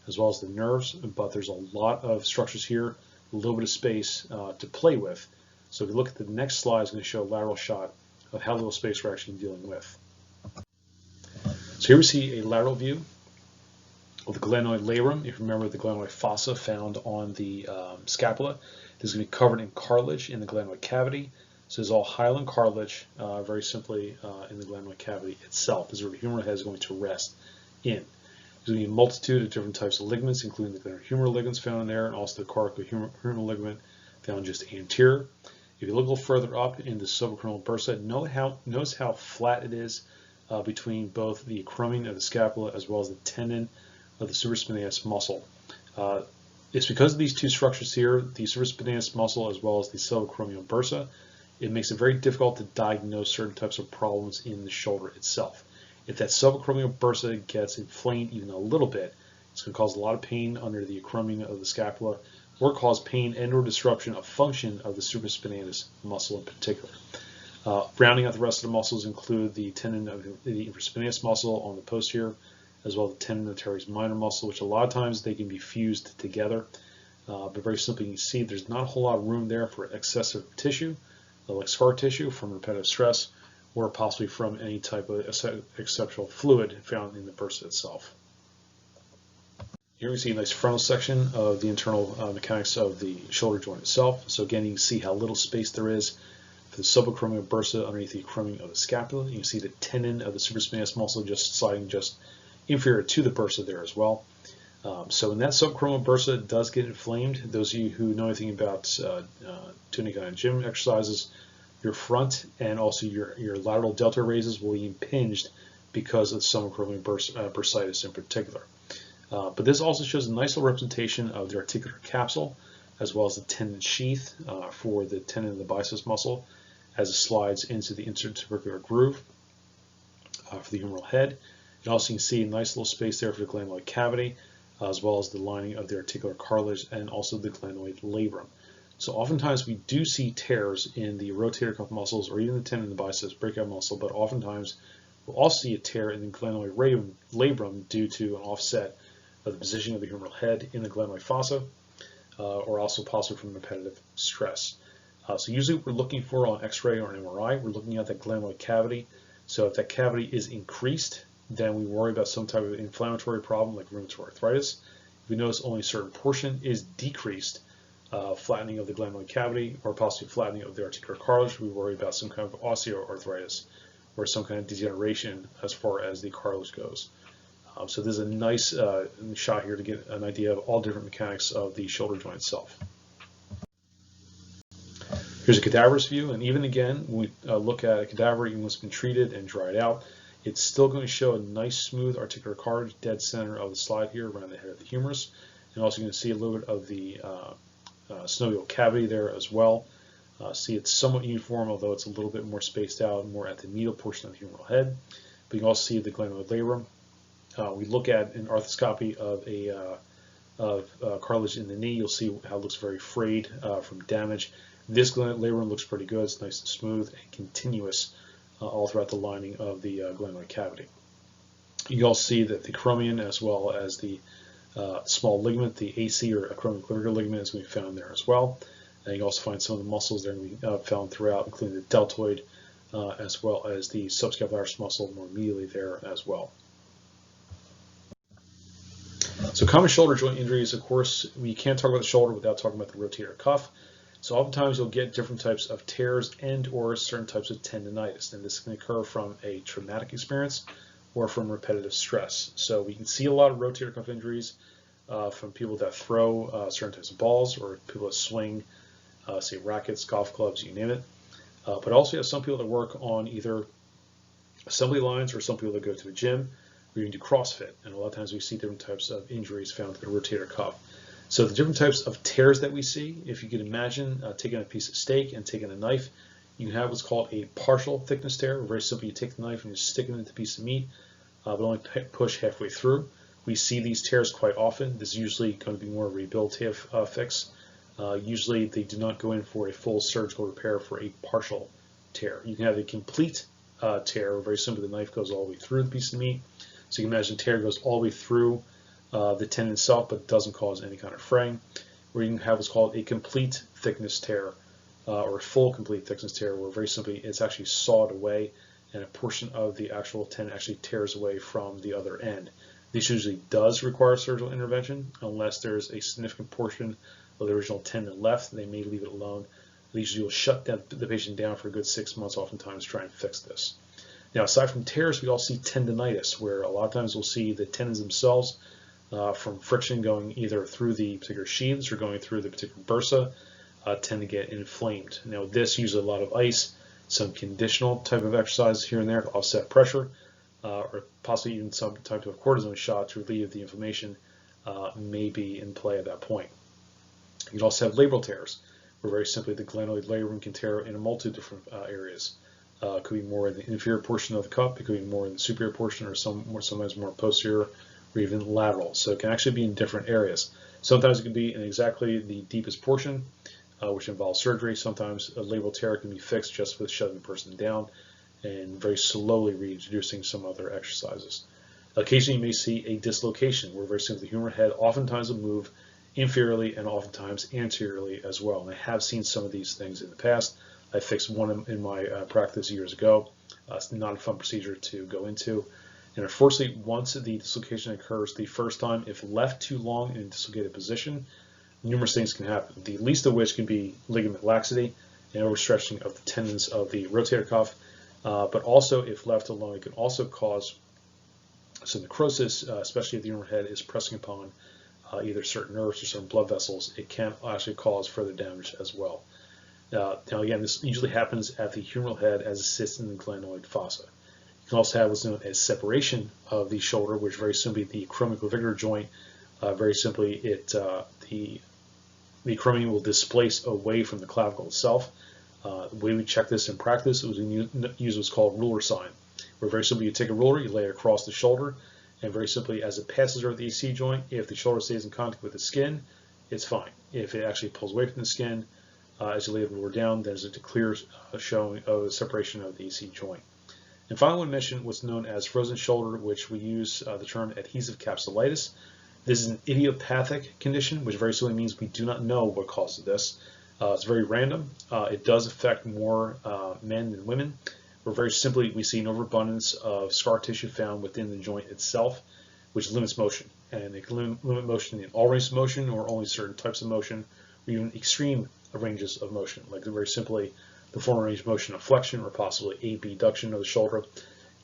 as well as the nerves, but there's a lot of structures here, a little bit of space to play with. So if you look at the next slide, it's going to show a lateral shot of how little space we're actually dealing with. So here we see a lateral view of the glenoid labrum. If you remember the glenoid fossa found on the scapula, this is going to be covered in cartilage in the glenoid cavity. So it's all hyaline cartilage, very simply in the glenoid cavity itself. This is where the humeral head is going to rest in. There's going to be a multitude of different types of ligaments, including the glenohumeral ligaments found in there, and also the coracohumeral ligament found just anterior. If you look a little further up in the subacromial bursa, notice how flat it is between both the acromion of the scapula as well as the tendon of the supraspinatus muscle. It's because of these two structures here, the supraspinatus muscle as well as the subacromial bursa, it makes it very difficult to diagnose certain types of problems in the shoulder itself. If that subacromial bursa gets inflamed even a little bit, it's going to cause a lot of pain under the acromion of the scapula, or cause pain and or disruption of function of the supraspinatus muscle in particular. Rounding out the rest of the muscles include the tendon of the infraspinatus muscle on the posterior, as well as the tendon of the teres minor muscle, which a lot of times they can be fused together. But very simply, you can see there's not a whole lot of room there for excessive tissue, like scar tissue from repetitive stress, or possibly from any type of exceptional fluid found in the bursa itself. Here we see a nice frontal section of the internal mechanics of the shoulder joint itself. So again, you can see how little space there is for the subacromial bursa underneath the acromion of the scapula. You can see the tendon of the supraspinatus muscle just sliding just inferior to the bursa there as well. So when that subacromial bursa does get inflamed, those of you who know anything about doing kind of gym exercises, your front and also your lateral delta raises will be impinged because of subacromial bursitis in particular. But this also shows a nice little representation of the articular capsule, as well as the tendon sheath for the tendon of the biceps muscle as it slides into the intertubercular groove for the humeral head. And also you can see a nice little space there for the glenoid cavity, as well as the lining of the articular cartilage and also the glenoid labrum. So oftentimes we do see tears in the rotator cuff muscles or even the tendon of the biceps brachii muscle, but oftentimes we'll also see a tear in the glenoid labrum due to an offset of the position of the humeral head in the glenoid fossa, or also possibly from repetitive stress. So usually what we're looking for on X-ray or an MRI, we're looking at that glenoid cavity. So if that cavity is increased, then we worry about some type of inflammatory problem like rheumatoid arthritis. If we notice only a certain portion is decreased, flattening of the glenoid cavity or possibly flattening of the articular cartilage, we worry about some kind of osteoarthritis or some kind of degeneration as far as the cartilage goes. So this is a nice shot here to get an idea of all different mechanics of the shoulder joint itself. Here's a cadaverous view, and even again, when we look at a cadaver, even when it's been treated and dried out, it's still going to show a nice smooth articular cartilage dead center of the slide here around the head of the humerus, and also going to see a little bit of the synovial cavity there as well. See it's somewhat uniform, although it's a little bit more spaced out, more at the medial portion of the humeral head. But you can also see the glenoid labrum. We look at an arthroscopy of cartilage in the knee. You'll see how it looks very frayed from damage. This glenoid labrum looks pretty good. It's nice and smooth and continuous all throughout the lining of the glenoid cavity. You can also see that the acromion as well as the Small ligament, the AC or acromioclavicular ligament, is going to be found there as well. And you also find some of the muscles there going to be found throughout, including the deltoid, as well as the subscapularis muscle more immediately there as well. So common shoulder joint injuries, of course, we can't talk about the shoulder without talking about the rotator cuff. So oftentimes you'll get different types of tears and or certain types of tendonitis, and this can occur from a traumatic experience or from repetitive stress. So we can see a lot of rotator cuff injuries from people that throw certain types of balls or people that swing, say rackets, golf clubs, you name it. But also you have some people that work on either assembly lines or some people that go to a gym or even do CrossFit. And a lot of times we see different types of injuries found in the rotator cuff. So the different types of tears that we see, if you can imagine taking a piece of steak and taking a knife, you have what's called a partial thickness tear. Very simple, you take the knife and you stick it into a piece of meat, but only push halfway through. We see these tears quite often. This is usually going to be more rehabilitative fix. Usually they do not go in for a full surgical repair for a partial tear. You can have a complete tear, very simply the knife goes all the way through the piece of meat. So you can imagine the tear goes all the way through the tendon itself, but doesn't cause any kind of fraying. Or you can have what's called a complete thickness tear, or a full complete thickness tear, where very simply it's actually sawed away and a portion of the actual tendon actually tears away from the other end. This usually does require surgical intervention unless there's a significant portion of the original tendon left. They may leave it alone. These usually will shut the patient down for a good 6 months, oftentimes, to try and fix this. Now, aside from tears, we also see tendonitis, where a lot of times we'll see the tendons themselves from friction going either through the particular sheaths or going through the particular bursa tend to get inflamed. Now, this uses a lot of ice, some conditional type of exercises here and there to offset pressure, or possibly even some type of cortisone shot to relieve the inflammation may be in play at that point. You can also have labral tears, where very simply the glenoid labrum can tear in a multitude of different areas. It could be more in the inferior portion of the cup, it could be more in the superior portion, or sometimes more posterior or even lateral. So it can actually be in different areas. Sometimes it can be in exactly the deepest portion, which involves surgery. Sometimes a labral tear can be fixed just with shutting the person down and very slowly reintroducing some other exercises. Occasionally you may see a dislocation, where very simply the humeral head oftentimes will move inferiorly and oftentimes anteriorly as well. And I have seen some of these things in the past. I fixed one in my practice years ago. It's not a fun procedure to go into. And unfortunately, once the dislocation occurs the first time, if left too long in a dislocated position, numerous things can happen, the least of which can be ligament laxity and overstretching of the tendons of the rotator cuff. But also, if left alone, it can also cause some necrosis, especially if the humeral head is pressing upon either certain nerves or certain blood vessels. It can actually cause further damage as well. Now again, this usually happens at the humeral head as it sits in the glenoid fossa. You can also have what's known as separation of the shoulder, which very simply the acromioclavicular joint, very simply the acromion will displace away from the clavicle itself. The way we check this in practice is we use what's called ruler sign, where very simply you take a ruler, you lay it across the shoulder, and very simply as it passes over the AC joint, if the shoulder stays in contact with the skin, it's fine. If it actually pulls away from the skin, as you lay the ruler down, there's a clear showing of the separation of the AC joint. And finally, I want to mention what's known as frozen shoulder, which we use the term adhesive capsulitis. This is an idiopathic condition, which very simply means we do not know what causes this. It's very random. It does affect more men than women, where very simply we see an overabundance of scar tissue found within the joint itself, which limits motion. And it can limit motion in all ranges of motion or only certain types of motion, or even extreme ranges of motion, like very simply the former range of motion of flexion or possibly abduction of the shoulder.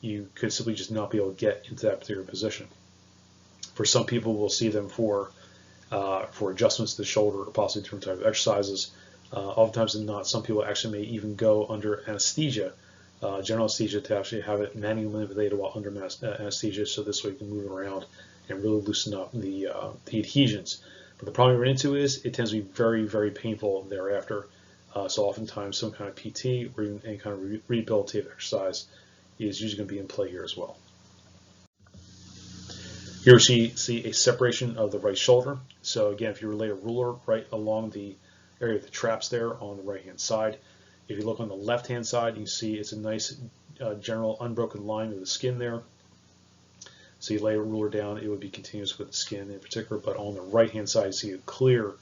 You could simply just not be able to get into that particular position. For some people, we'll see them for adjustments to the shoulder or possibly different type of exercises. Oftentimes than not, some people actually may even go under anesthesia, general anesthesia, to actually have it manually manipulated while under anesthesia, so this way you can move around and really loosen up the adhesions. But the problem we run into is it tends to be very, very painful thereafter. So oftentimes some kind of PT or even any kind of rehabilitative exercise is usually going to be in play here as well. Here we see a separation of the right shoulder. So again, if you lay a ruler right along the area of the traps there on the right-hand side, if you look on the left-hand side, you see it's a nice general unbroken line of the skin there. So you lay a ruler down, it would be continuous with the skin in particular, but on the right-hand side, you see a clear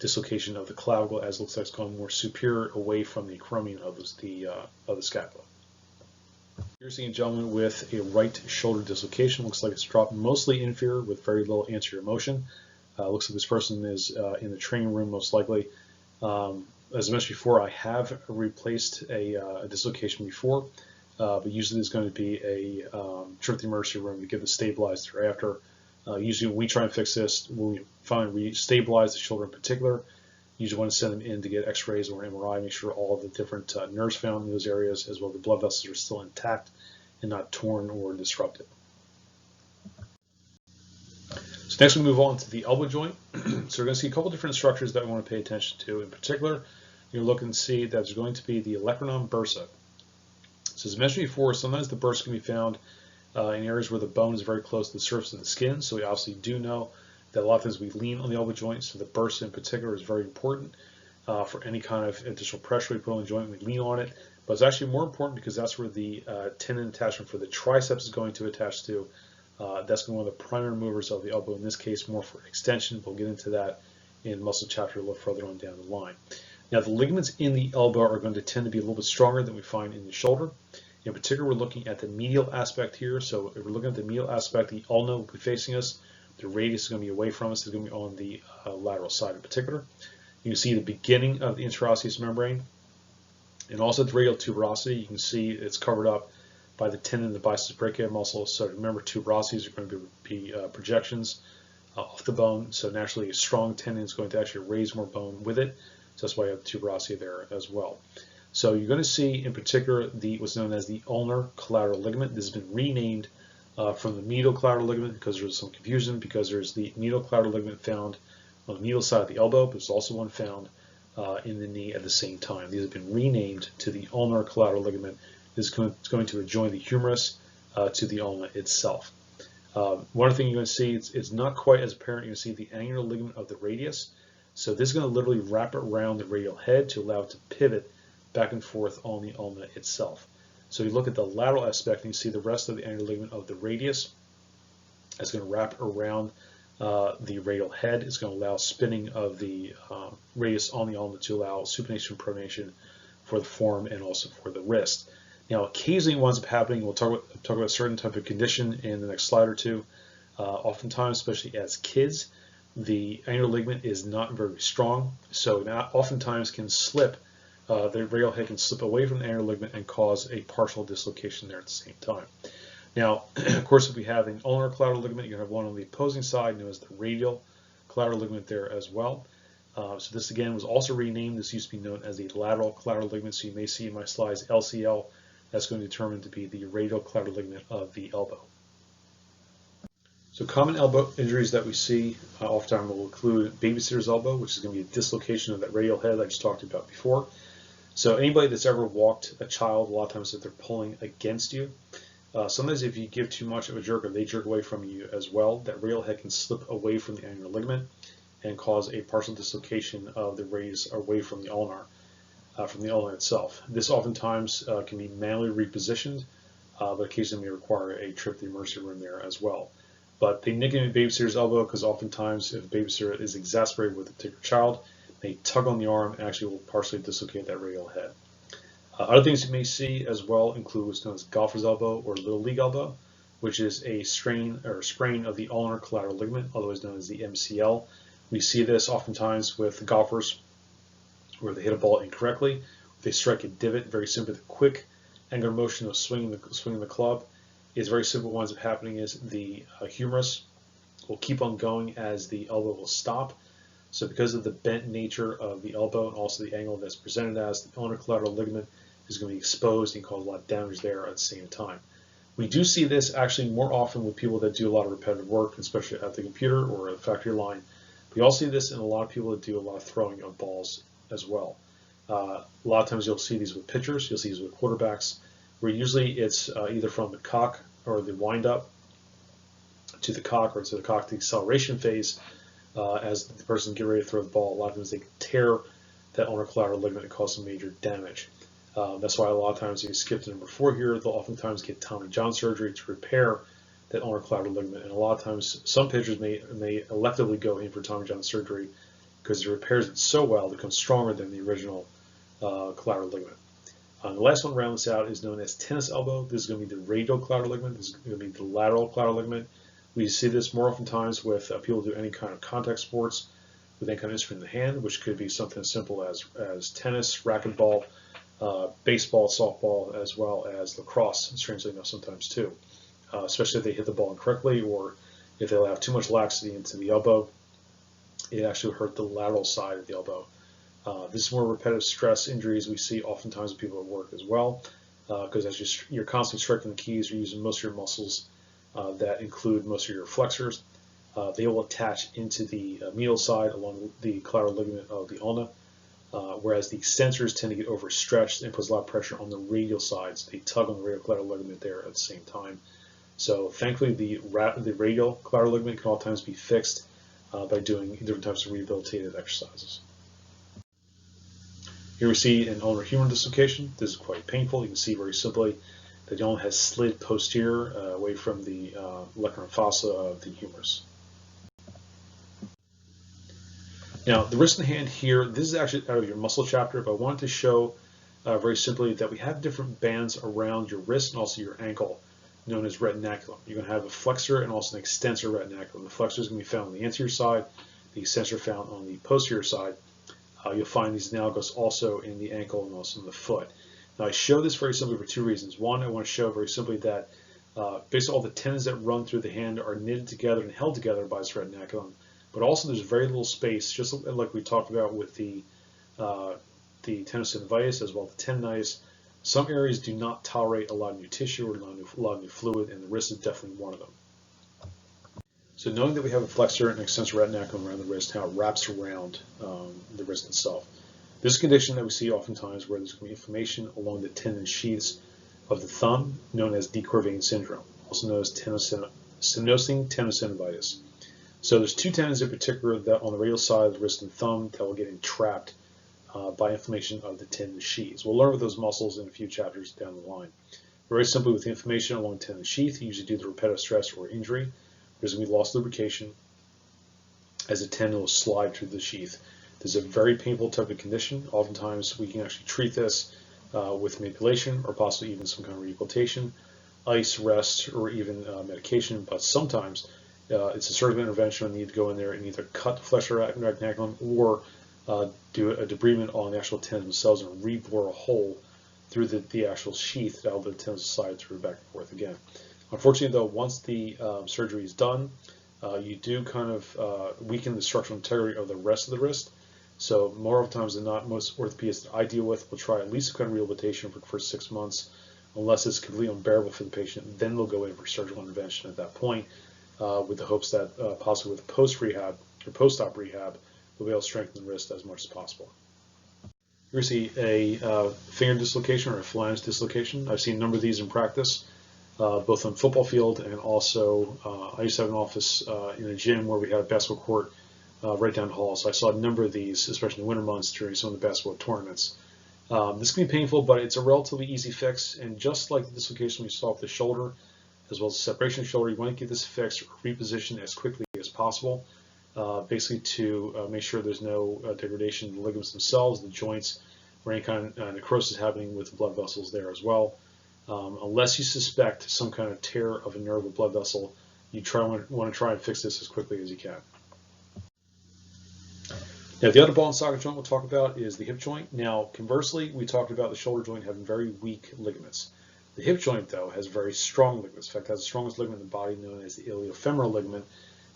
dislocation of the clavicle as it looks like it's going more superior away from the acromion of the scapula. You're seeing a gentleman with a right shoulder dislocation. Looks like it's dropped mostly inferior with very little anterior motion. Looks like this person is in the training room most likely. As I mentioned before, I have replaced a dislocation before, but usually there's going to be a trip to the emergency room to get this stabilized thereafter. Usually when we try and fix this, when we finally stabilize the shoulder in particular, usually want to send them in to get x-rays or MRI, make sure all the different nerves found in those areas, as well as the blood vessels are still intact and not torn or disrupted. So next we move on to the elbow joint. So we're going to see a couple different structures that we want to pay attention to. In particular, you're looking to see that there's going to be the olecranon bursa. So as I mentioned before, sometimes the bursa can be found in areas where the bone is very close to the surface of the skin. So we obviously do know that a lot of times we lean on the elbow joint, so the bursa in particular is very important for any kind of additional pressure we put on the joint. We lean on it, but it's actually more important because that's where the tendon attachment for the triceps is going to attach to. That's going to be one of the primary movers of the elbow, in this case more for extension. We'll get into that in muscle chapter a little further on down the line. Now the ligaments in the elbow are going to tend to be a little bit stronger than we find in the shoulder. In particular, we're looking at the medial aspect here. So if we're looking at the medial aspect, the ulna will be facing us. The radius is going to be away from us. It's going to be on the lateral side in particular. You can see the beginning of the interosseous membrane. And also the radial tuberosity, you can see it's covered up by the tendon, the biceps brachii muscle. So remember, tuberosities are going to be projections off the bone. So naturally, a strong tendon is going to actually raise more bone with it. So that's why you have tuberosity there as well. So you're going to see, in particular, what's known as the ulnar collateral ligament. This has been renamed from the medial collateral ligament because there's some confusion, because there's the medial collateral ligament found on the medial side of the elbow, but there's also one found in the knee at the same time. These have been renamed to the ulnar collateral ligament. This is going to adjoin the humerus to the ulna itself. One thing you're going to see, it's not quite as apparent. You're going to see the angular ligament of the radius. So this is going to literally wrap it around the radial head to allow it to pivot back and forth on the ulna itself. So you look at the lateral aspect and you see the rest of the angular ligament of the radius. It's going to wrap around the radial head. It's going to allow spinning of the radius on the ulna to allow supination and pronation for the forearm and also for the wrist. Now, occasionally what ends up happening, we'll talk about a certain type of condition in the next slide or two. Oftentimes, especially as kids, the angular ligament is not very strong, so now oftentimes can slip. The radial head can slip away from the angular ligament and cause a partial dislocation there at the same time. Now, of course, if we have an ulnar collateral ligament, you're going to have one on the opposing side, known as the radial collateral ligament there as well. So this again was also renamed. This used to be known as the lateral collateral ligament. So you may see in my slides LCL. That's going to determine to be the radial collateral ligament of the elbow. So common elbow injuries that we see oftentimes will include babysitter's elbow, which is going to be a dislocation of that radial head I just talked about before. So anybody that's ever walked a child, a lot of times if they're pulling against you, sometimes if you give too much of a jerk or they jerk away from you as well, that radial head can slip away from the angular ligament and cause a partial dislocation of the radius away from the ulnar itself. This oftentimes can be manually repositioned, but occasionally may require a trip to the emergency room there as well. But they nickname it babysitter's elbow because oftentimes if the babysitter is exasperated with a particular child, they tug on the arm and actually will partially dislocate that radial head. Other things you may see as well include what's known as golfer's elbow or little league elbow, which is a strain or sprain of the ulnar collateral ligament, otherwise known as the MCL. We see this oftentimes with golfers where they hit a ball incorrectly. They strike a divot, very simply the quick angular motion of swinging the club is very simple. What ends up happening is the humerus will keep on going as the elbow will stop. So because of the bent nature of the elbow and also the angle that's presented as, the ulnar collateral ligament is going to be exposed and cause a lot of damage there at the same time. We do see this actually more often with people that do a lot of repetitive work, especially at the computer or at the factory line. We also see this in a lot of people that do a lot of throwing of balls as well. A lot of times you'll see these with pitchers, you'll see these with quarterbacks, where usually it's either from the cock or the wind-up to the cock or to the cock to the acceleration phase as the person get ready to throw the ball. A lot of times they can tear that ulnar collateral ligament and cause some major damage. That's why a lot of times you skip to number 4 here, they'll oftentimes get Tommy John surgery to repair that ulnar collateral ligament. And a lot of times, some patients may electively go in for Tommy John surgery because it repairs it so well, it becomes stronger than the original collateral ligament. The last one to round this out is known as tennis elbow. This is going to be the radial collateral ligament. This is going to be the lateral collateral ligament. We see this more oftentimes with people who do any kind of contact sports with any kind of instrument in the hand, which could be something as simple as tennis, racquetball, baseball, softball, as well as lacrosse, strangely enough, sometimes too. Especially if they hit the ball incorrectly, or if they have too much laxity into the elbow, it actually hurt the lateral side of the elbow. This is more repetitive stress injuries we see oftentimes with people at work as well, because as you're constantly striking the keys, you're using most of your muscles that include most of your flexors. They will attach into the medial side along the collateral ligament of the ulna, whereas the extensors tend to get overstretched and puts a lot of pressure on the radial sides. They tug on the radial collateral ligament there at the same time. So thankfully, the radial collateral ligament can all times be fixed by doing different types of rehabilitative exercises. Here we see an ulnohumeral dislocation. This is quite painful. You can see very simply that the ulna has slid posterior away from the lectern fossa of the humerus. Now, the wrist and hand here, this is actually out of your muscle chapter, but I wanted to show very simply that we have different bands around your wrist and also your ankle, known as retinaculum. You're going to have a flexor and also an extensor retinaculum. The flexor is going to be found on the anterior side, the extensor found on the posterior side. You'll find these analogous also in the ankle and also in the foot. Now, I show this very simply for two reasons. One, I want to show very simply that basically all the tendons that run through the hand are knitted together and held together by this retinaculum, but also there's very little space, just like we talked about with the Tenosynovitis as well as the Tendonitis. Some areas do not tolerate a lot of new tissue or a lot of new fluid, and the wrist is definitely one of them. So knowing that we have a flexor and extensor retinaculum around the wrist, how it wraps around the wrist itself. This is a condition that we see oftentimes where there's going to be inflammation along the tendon sheaths of the thumb, known as the Quervain syndrome, also known as Tenosynovitis. So there's two tendons in particular that on the radial side of the wrist and thumb that will get entrapped by inflammation of the tendon sheaths. We'll learn about those muscles in a few chapters down the line. Very simply, with the inflammation along the tendon sheath, usually due to repetitive stress or injury, there's going to be loss of lubrication as the tendon will slide through the sheath. This is a very painful type of condition. Oftentimes, we can actually treat this with manipulation or possibly even some kind of rehabilitation, ice, rest, or even medication. But sometimes it's a surgical intervention. We need to go in there and either cut the flexor retinaculum or do a debridement on the actual tendons themselves and re-bore a hole through the actual sheath to allow the tendons to slide through back and forth again. Unfortunately, though, once the surgery is done, you do kind of weaken the structural integrity of the rest of the wrist. So more times than not, most orthopedists that I deal with will try at least a kind of rehabilitation for the first 6 months, unless it's completely unbearable for the patient. Then they'll go in for surgical intervention at that point, with the hopes that possibly with post-rehab or post-op rehab, we'll be able to strengthen the wrist as much as possible. Here we see a finger dislocation or a phalange dislocation. I've seen a number of these in practice, both on the football field and also I used to have an office in a gym where we had a basketball court right down the hall. So I saw a number of these, especially in the winter months during some of the basketball tournaments. This can be painful, but it's a relatively easy fix. And just like the dislocation we saw with the shoulder, as well as the separation of the shoulder, you want to get this fixed or repositioned as quickly as possible, basically to make sure there's no degradation in the ligaments themselves, the joints, or any kind of necrosis happening with the blood vessels there as well. Unless you suspect some kind of tear of a nerve or blood vessel, you want to try and fix this as quickly as you can. Now, the other ball and socket joint we'll talk about is the hip joint. Now, conversely, we talked about the shoulder joint having very weak ligaments. The hip joint, though, has very strong ligaments. In fact, it has the strongest ligament in the body, known as the iliofemoral ligament,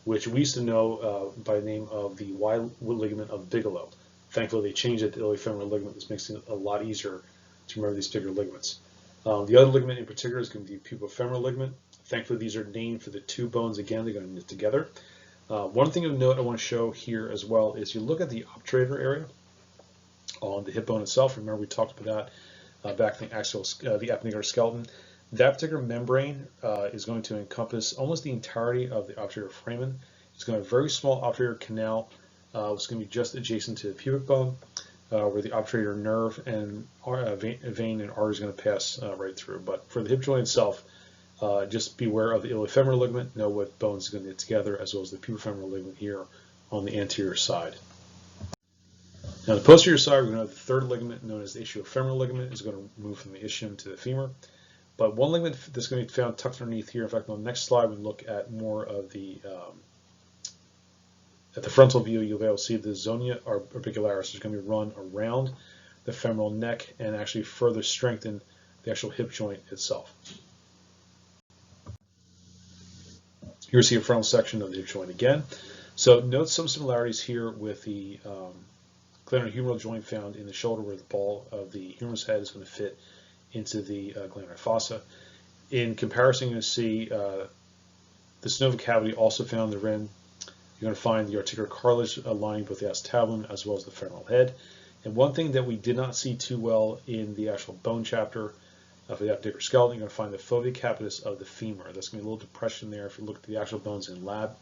which we used to know by the name of the Y ligament of Bigelow. Thankfully, they changed it to iliofemoral ligament. This makes it a lot easier to remember these particular ligaments. The other ligament in particular is going to be the pubofemoral ligament. Thankfully, these are named for the two bones. Again, they're going to knit together. One thing of note I want to show here as well is you look at the obturator area on the hip bone itself. Remember, we talked about that back in the appendicular skeleton. That particular membrane is going to encompass almost the entirety of the obturator foramen. It's going to have a very small obturator canal. It's going to be just adjacent to the pubic bone, where the obturator nerve and vein and artery is going to pass right through. But for the hip joint itself, Just beware of the iliofemoral ligament, know what bones are going to get together, as well as the pubofemoral ligament here on the anterior side. Now, the posterior side, we're going to have the third ligament known as the ischiofemoral ligament. Is going to move from the ischium to the femur. But one ligament that's going to be found tucked underneath here. In fact, on the next slide, we look at more of the at the frontal view, you'll be able to see the zonia orbicularis is going to be run around the femoral neck and actually further strengthen the actual hip joint itself. Here we see a frontal section of the hip joint again. So note some similarities here with the glenohumeral joint found in the shoulder, where the ball of the humerus head is going to fit into the glenoid fossa. In comparison, you're going to see the synovial cavity also found in the rim. You're going to find the articular cartilage lining both the acetabulum as well as the femoral head. And one thing that we did not see too well in the actual bone chapter for the appendicular skeleton, you're going to find the fovea capitis of the femur. That's going to be a little depression there if you look at the actual bones in lab.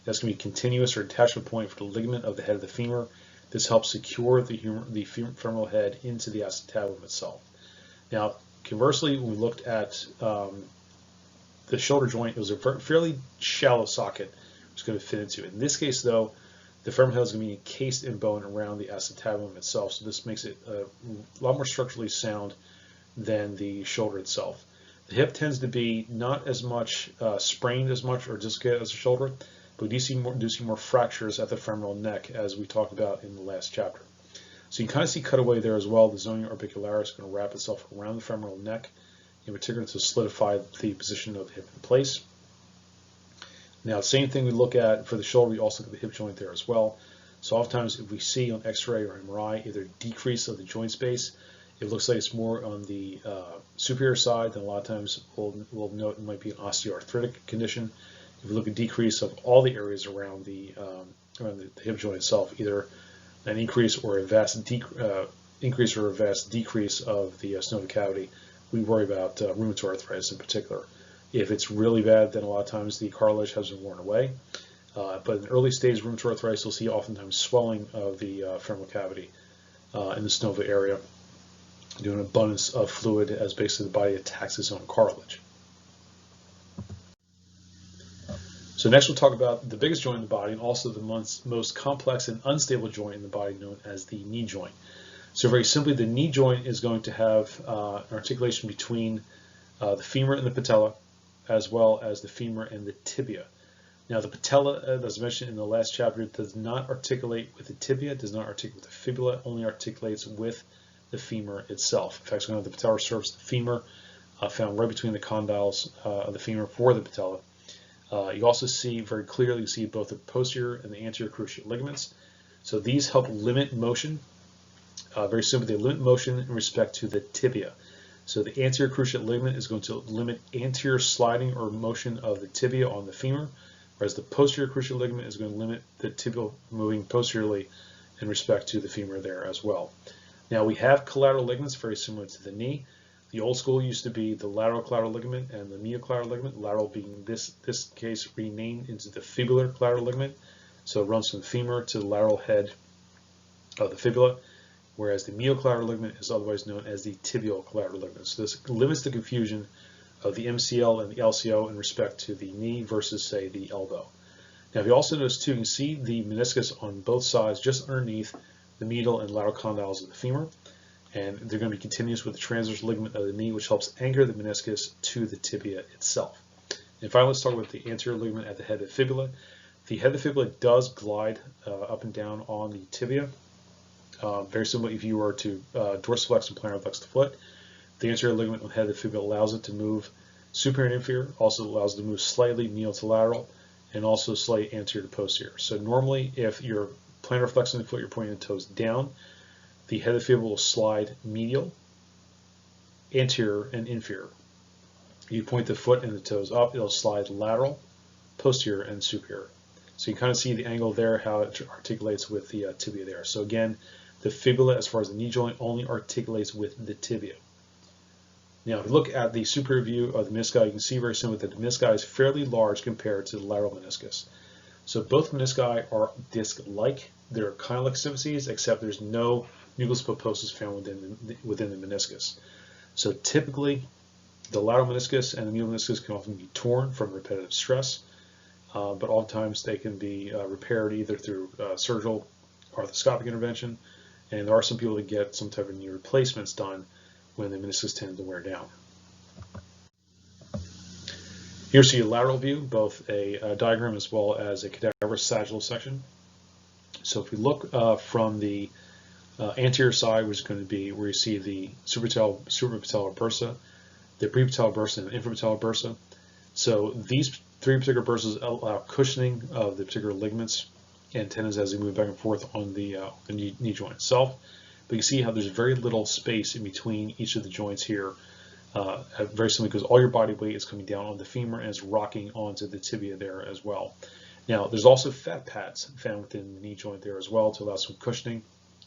That's going to be continuous or attachment point for the ligament of the head of the femur. This helps secure the femoral head into the acetabulum itself. Now, conversely, when we looked at the shoulder joint, it was a fairly shallow socket it's going to fit into. In this case, though, the femoral head is going to be encased in bone around the acetabulum itself, so this makes it a lot more structurally sound than the shoulder itself. The hip tends to be not as much sprained as much or dislocated as the shoulder, but we do see more fractures at the femoral neck, as we talked about in the last chapter. So you can kind of see cutaway there as well. The zonia orbicularis is going to wrap itself around the femoral neck, in particular to solidify the position of the hip in place. Now, same thing we look at for the shoulder, we also look at the hip joint there as well. So oftentimes if we see on X-ray or MRI either decrease of the joint space, it looks like it's more on the superior side, then a lot of times we'll note it might be an osteoarthritic condition. If we look at decrease of all the areas around the hip joint itself, either an increase or a vast decrease of the synovial cavity, we worry about rheumatoid arthritis in particular. If it's really bad, then a lot of times the cartilage has been worn away. But in the early stage of rheumatoid arthritis, you'll see oftentimes swelling of the femoral cavity in the synovial area, due to an abundance of fluid as basically the body attacks its own cartilage. So next we'll talk about the biggest joint in the body and also the most complex and unstable joint in the body, known as the knee joint. So very simply, the knee joint is going to have an articulation between the femur and the patella, as well as the femur and the tibia. Now the patella, as I mentioned in the last chapter, does not articulate with the tibia, does not articulate with the fibula, only articulates with the femur itself. In fact, it's going to have the patellar surface, the femur, found right between the condyles of the femur for the patella. You also see very clearly, you see both the posterior and the anterior cruciate ligaments. So these help limit motion. Very simply, they limit motion in respect to the tibia. So the anterior cruciate ligament is going to limit anterior sliding or motion of the tibia on the femur, whereas the posterior cruciate ligament is going to limit the tibial moving posteriorly in respect to the femur there as well. Now we have collateral ligaments very similar to the knee. The old school used to be the lateral collateral ligament and the medial collateral ligament, lateral being this case renamed into the fibular collateral ligament. So it runs from the femur to the lateral head of the fibula, whereas the medial collateral ligament is otherwise known as the tibial collateral ligament. So this limits the confusion of the MCL and the LCO in respect to the knee versus, say, the elbow. Now if you also notice too, you can see the meniscus on both sides just underneath the medial and lateral condyles of the femur, and they're going to be continuous with the transverse ligament of the knee, which helps anchor the meniscus to the tibia itself. And finally, let's talk about the anterior ligament at the head of the fibula. The head of the fibula does glide up and down on the tibia. Very similar if you were to dorsiflex and plantar flex the foot. The anterior ligament on the head of the fibula allows it to move superior and inferior, also allows it to move slightly medial to lateral, and also slightly anterior to posterior. So normally, if you're plantar flexing the foot, you're pointing the toes down, the head of the fibula will slide medial, anterior, and inferior. You point the foot and the toes up, it'll slide lateral, posterior, and superior. So you kind of see the angle there, how it articulates with the tibia there. So again, the fibula, as far as the knee joint, only articulates with the tibia. Now, if you look at the superior view of the menisci, you can see very simply that the menisci is fairly large compared to the lateral meniscus. So both menisci are disc-like. They're kind of like symphyses, except there's no nucleus pulposus found within the meniscus. So typically, The lateral meniscus and the medial meniscus can often be torn from repetitive stress, but oftentimes they can be repaired either through surgical arthroscopic intervention, and there are some people that get some type of knee replacements done when the meniscus tends to wear down. Here you see a lateral view, both a diagram as well as a cadaverous sagittal section. So if we look from the anterior side, which is going to be where you see the suprapatellar bursa, the prepatellar bursa, and the infrapatellar bursa. So these three particular bursas allow cushioning of the particular ligaments and tendons as they move back and forth on the knee joint itself. But you see how there's very little space in between each of the joints here. Very simply because all your body weight is coming down on the femur and is rocking onto the tibia there as well. Now, there's also fat pads found within the knee joint there as well to allow some cushioning,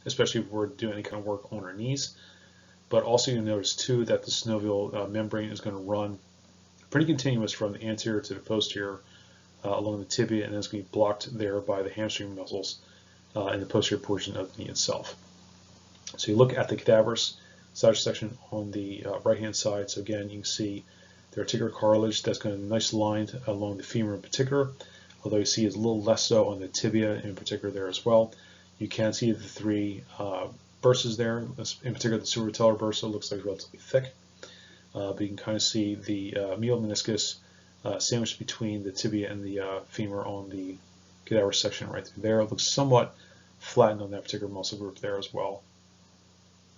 especially if we're doing any kind of work on our knees. But also you'll notice too that the synovial membrane is going to run pretty continuous from the anterior to the posterior along the tibia, and it's going to be blocked there by the hamstring muscles in the posterior portion of the knee itself. So you look at the cadaverous sagittal section on the right-hand side. So again, you can see the articular cartilage that's going to be nice lined along the femur in particular, although you see it's a little less so on the tibia in particular there as well. You can see the three bursas there. In particular, the suprapatellar bursa looks like it's relatively thick, but you can kind of see the medial meniscus sandwiched between the tibia and the femur on the cadaverous section right through there. It looks somewhat flattened on that particular muscle group there as well.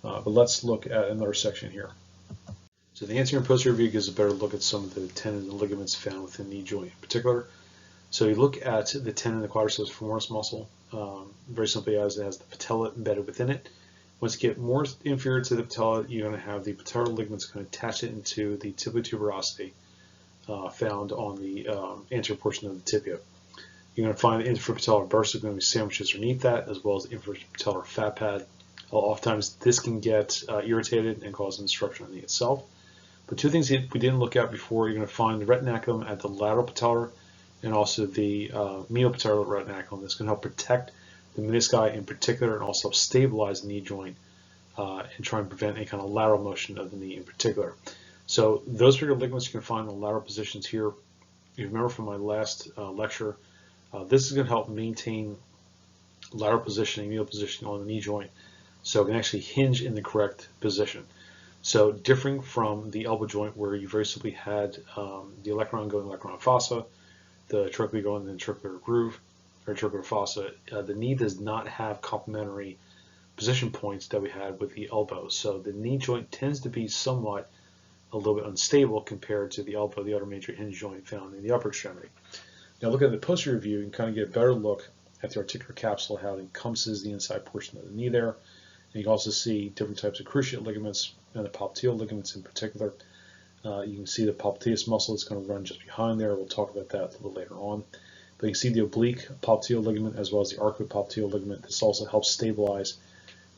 But let's look at another section here. So the anterior and posterior view gives a better look at some of the tendons and ligaments found within the knee joint in particular. So you look at the tendon, the quadriceps femoris muscle, very simply as it has the patella embedded within it. Once you get more inferior to the patella, you're going to have the patellar ligaments going to attach it into the tibia tuberosity found on the anterior portion of the tibia. You're going to find the infrapatellar bursa going to be sandwiched underneath that, as well as the infrapatellar fat pad. Oftentimes this can get irritated and cause an obstruction on the knee itself. But two things that we didn't look at before, you're going to find the retinaculum at the lateral patellar and also the medial patellar retinaculum. This can help protect the menisci in particular and also stabilize the knee joint and try and prevent any kind of lateral motion of the knee in particular. So those particular ligaments you can find in the lateral positions here. You remember from my last lecture, this is going to help maintain lateral positioning, medial positioning on the knee joint, so it can actually hinge in the correct position. So differing from the elbow joint where you very simply had the olecranon going olecranon fossa, the trochlear going in the trochlear groove, or trochlear fossa, the knee does not have complementary position points that we had with the elbow. So the knee joint tends to be somewhat a little bit unstable compared to the elbow, the other major hinge joint found in the upper extremity. Now look at the posterior view, you can kind of get a better look at the articular capsule, how it encompasses the inside portion of the knee there. And you can also see different types of cruciate ligaments and the popliteal ligaments in particular. You can see the popliteus muscle is going to run just behind there. We'll talk about that a little later on. But you can see the oblique popliteal ligament as well as the arcupopliteal ligament. This also helps stabilize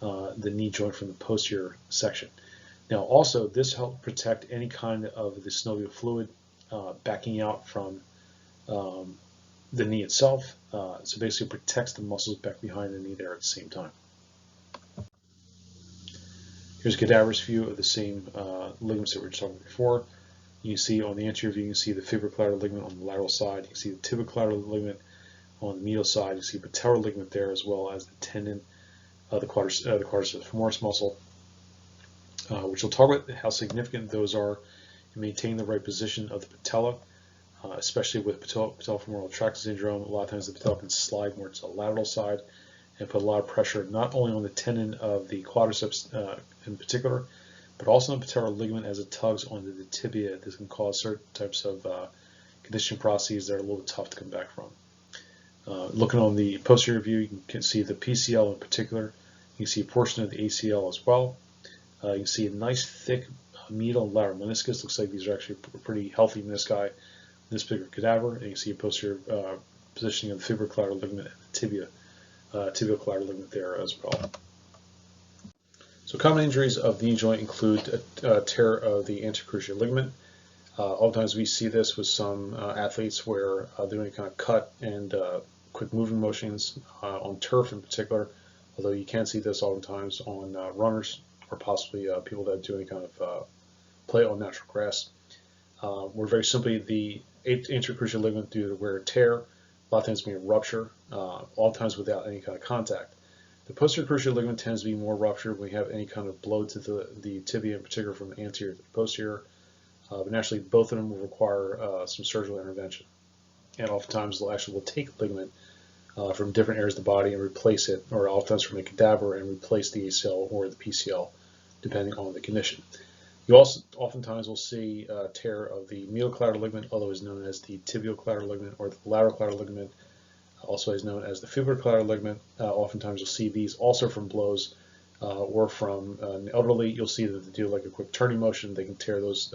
the knee joint from the posterior section. Now also this helps protect any kind of the synovial fluid backing out from the knee itself. So basically it protects the muscles back behind the knee there at the same time. Here's a cadaverous view of the same ligaments that we were talking about before. You see on the anterior view, you can see the fibroclavicular ligament on the lateral side. You can see the tibioclavicular ligament on the medial side. You see the patellar ligament there, as well as the tendon, the quadriceps femoris muscle, which we'll talk about how significant those are in maintaining the right position of the patella, especially with patellofemoral retractor syndrome. A lot of times the patella can slide more to the lateral side and put a lot of pressure not only on the tendon of the quadriceps in particular, but also on the patellar ligament as it tugs onto the tibia. This can cause certain types of conditioning processes that are a little tough to come back from. Looking on the posterior view, you can see the PCL in particular. You can see a portion of the ACL as well. You can see a nice thick medial and lateral meniscus. Looks like these are actually pretty healthy menisci in this particular cadaver. And you can see a posterior positioning of the fibroclavicular ligament and the tibia. Tibioclavicular ligament there as well. So common injuries of the knee joint include a tear of the anterocruciate ligament. Oftentimes we see this with some athletes where they're doing kind of cut and quick moving motions on turf in particular, although you can see this oftentimes on runners or possibly people that do any kind of play on natural grass. where very simply the anterior cruciate ligament due to wear and tear, a lot of times being a rupture, all times without any kind of contact. The posterior cruciate ligament tends to be more ruptured when we have any kind of blow to the tibia, in particular from the anterior to the posterior. But naturally, both of them will require some surgical intervention. And oftentimes, they'll actually will take the ligament from different areas of the body and replace it, or oftentimes from a cadaver and replace the ACL or the PCL, depending on the condition. You also oftentimes will see tear of the medial collateral ligament, otherwise known as the tibial collateral ligament, or the lateral collateral ligament, also is known as the fibular collateral ligament. Oftentimes you'll see these also from blows or from an elderly. You'll see that they do like a quick turning motion. They can tear those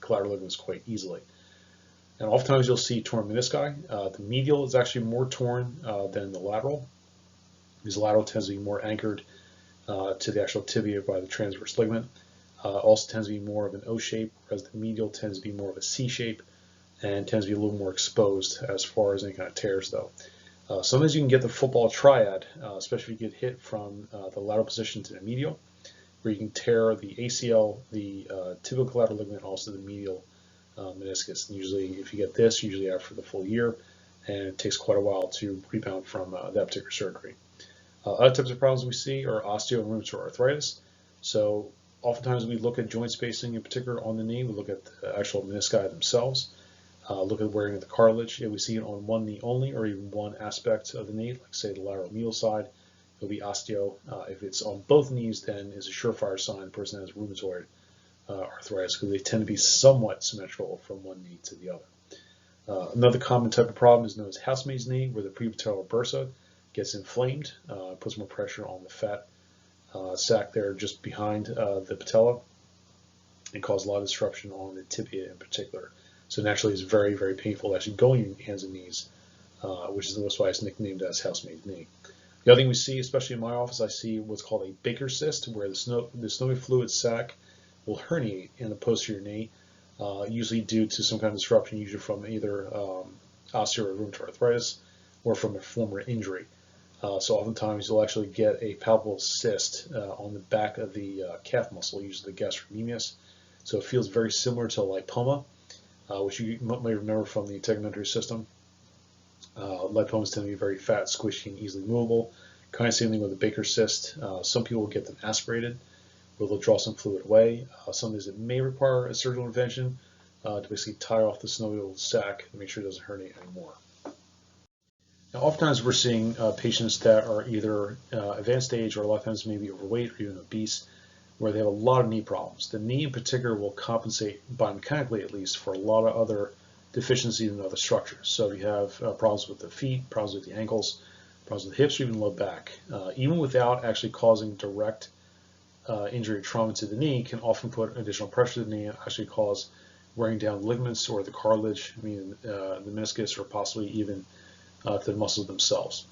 collateral ligaments quite easily. And oftentimes you'll see torn menisci. The medial is actually more torn than the lateral, because the lateral tends to be more anchored to the actual tibia by the transverse ligament. Also tends to be more of an O shape, whereas the medial tends to be more of a C shape and tends to be a little more exposed as far as any kind of tears, though. Sometimes you can get the football triad, especially if you get hit from the lateral position to the medial, where you can tear the ACL, the tibial collateral ligament, also the medial meniscus. And usually, if you get this, usually after the full year, and it takes quite a while to rebound from that particular surgery. Other types of problems we see are osteo and rheumatoid arthritis. So oftentimes we look at joint spacing, in particular on the knee. We look at the actual menisci themselves. Look at wearing of the cartilage. If we see it on one knee only, or even one aspect of the knee, like say the lateral medial side, it'll be osteo. If it's on both knees, then it's a surefire sign the person has rheumatoid arthritis, because they tend to be somewhat symmetrical from one knee to the other. Another common type of problem is known as housemaid's knee, where the prepatellar bursa gets inflamed, puts more pressure on the fat sac there just behind the patella, and causes a lot of disruption on the tibia in particular. So naturally, it's very, very painful actually going in hands and knees, which is why it's nicknamed as housemaid's knee. The other thing we see, especially in my office, I see what's called a Baker cyst, where the synovial fluid sac will herniate in the posterior knee, usually due to some kind of disruption, usually from either osteo or rheumatoid arthritis, or from a former injury. So oftentimes you'll actually get a palpable cyst on the back of the calf muscle, usually the gastrocnemius. So it feels very similar to a lipoma, which you may remember from the integumentary system. Lipomas tend to be very fat, squishy, and easily movable. Kind of same thing with a Baker cyst. Some people will get them aspirated, where they'll draw some fluid away. Sometimes it may require a surgical intervention to basically tie off the synovial sac to make sure it doesn't herniate anymore. Now, oftentimes we're seeing patients that are either advanced age, or a lot of times maybe overweight or even obese, where they have a lot of knee problems. The knee in particular will compensate, biomechanically at least, for a lot of other deficiencies in other structures. So if you have problems with the feet, problems with the ankles, problems with the hips, or even low back, even without actually causing direct injury or trauma to the knee, can often put additional pressure to the knee and actually cause wearing down ligaments or the cartilage, the meniscus, or possibly even to the muscles themselves.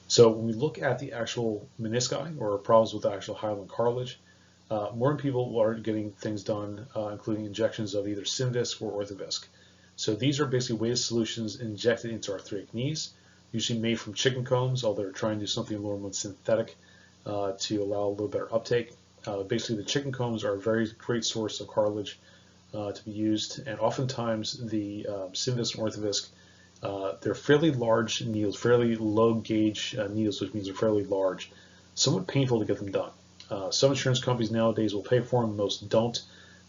So when we look at the actual menisci, or problems with the actual hyaline cartilage, more people are getting things done, including injections of either Synvisc or Orthovisc. So these are basically weighted solutions injected into arthritic knees, usually made from chicken combs, although they're trying to do something a little more synthetic to allow a little better uptake. Basically, the chicken combs are a very great source of cartilage to be used, and oftentimes the Synvisc and Orthovisc, they're fairly large needles, fairly low gauge needles, which means they're fairly large, somewhat painful to get them done. Some insurance companies nowadays will pay for them, most don't.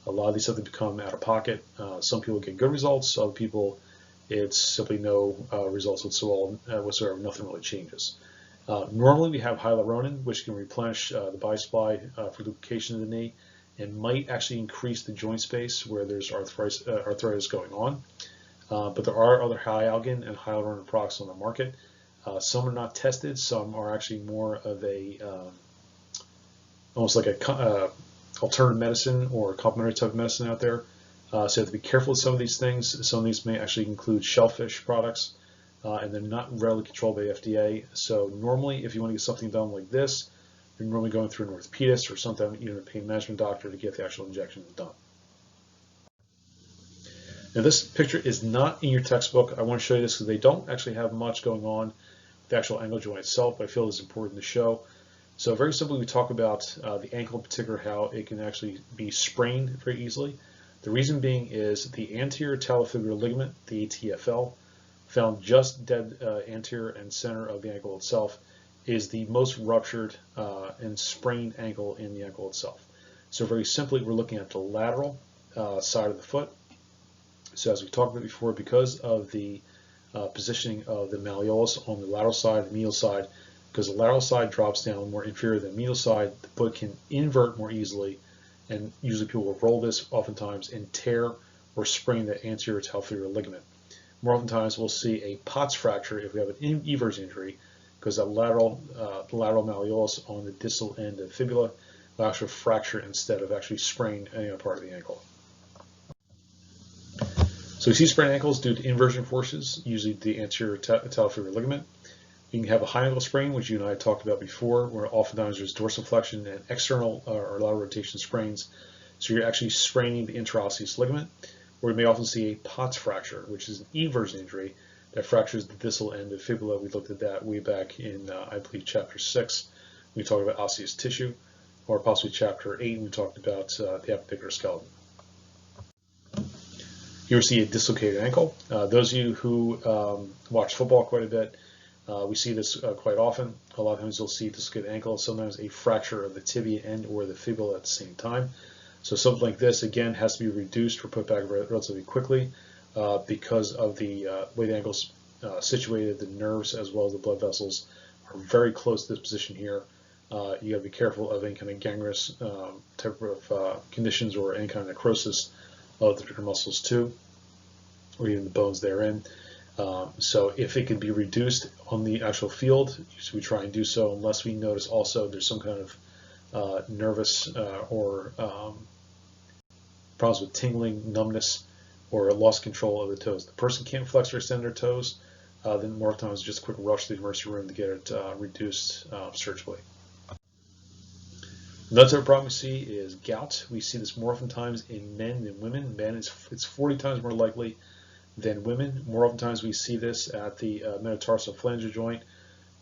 A lot of these have to become out of pocket. Some people get good results, other people it's simply no results whatsoever, nothing really changes. Normally we have hyaluronin, which can replenish the body supply for lubrication of the knee, and might actually increase the joint space where there's arthritis going on. But there are other hyalgin and hyaluronin products on the market. Some are not tested, some are actually more of a almost like a alternative medicine or complementary type of medicine out there. So you have to be careful with some of these things. Some of these may actually include shellfish products, and they're not readily controlled by the FDA. So normally, if you want to get something done like this, you're normally going through an orthopedist or sometimes even a pain management doctor to get the actual injection done. Now this picture is not in your textbook. I want to show you this because they don't actually have much going on with the actual ankle joint itself, but I feel it's important to show. So very simply, we talk about the ankle in particular, how it can actually be sprained very easily. The reason being is the anterior talofibular ligament, the ATFL, found just dead anterior and center of the ankle itself, is the most ruptured and sprained ankle in the ankle itself. So very simply, we're looking at the lateral side of the foot. So as we talked about before, because of the positioning of the malleolus on the lateral side, the medial side, because the lateral side drops down more inferior than the medial side, the foot can invert more easily, and usually people will roll this oftentimes and tear or sprain the anterior talofibular ligament. More oftentimes we'll see a POTS fracture if we have an ever's injury, because the lateral malleolus on the distal end of the fibula will actually fracture instead of actually sprain any other part of the ankle. So we see sprained ankles due to inversion forces, usually the anterior talofibular ligament. You can have a high ankle sprain, which you and I talked about before, where oftentimes there's dorsiflexion and external or lateral rotation sprains. So you're actually spraining the interosseous ligament. Or we may often see a POTS fracture, which is an ever's injury that fractures the distal end of fibula. We looked at that way back in, I believe, Chapter 6. We talked about osseous tissue, or possibly Chapter 8, we talked about the appendicular skeleton. Here we see a dislocated ankle. Those of you who watch football quite a bit, we see this quite often. A lot of times you'll see a dislocated ankle, sometimes a fracture of the tibia end or the fibula at the same time. So something like this, again, has to be reduced or put back relatively quickly because of the way the ankle's situated. The nerves as well as the blood vessels are very close to this position here. You got to be careful of any kind of gangrenous type of conditions or any kind of necrosis of the different muscles too, or even the bones therein. So if it can be reduced on the actual field, we try and do so, unless we notice also there's some kind of nervous or problems with tingling, numbness, or lost control of the toes. The person can't flex or extend their toes, then more times just a quick rush to the emergency room to get it reduced surgically. Another type of problem we see is gout. We see this more oftentimes in men than women. Men, it's 40 times more likely than women. More oftentimes we see this at the metatarsal phalange joint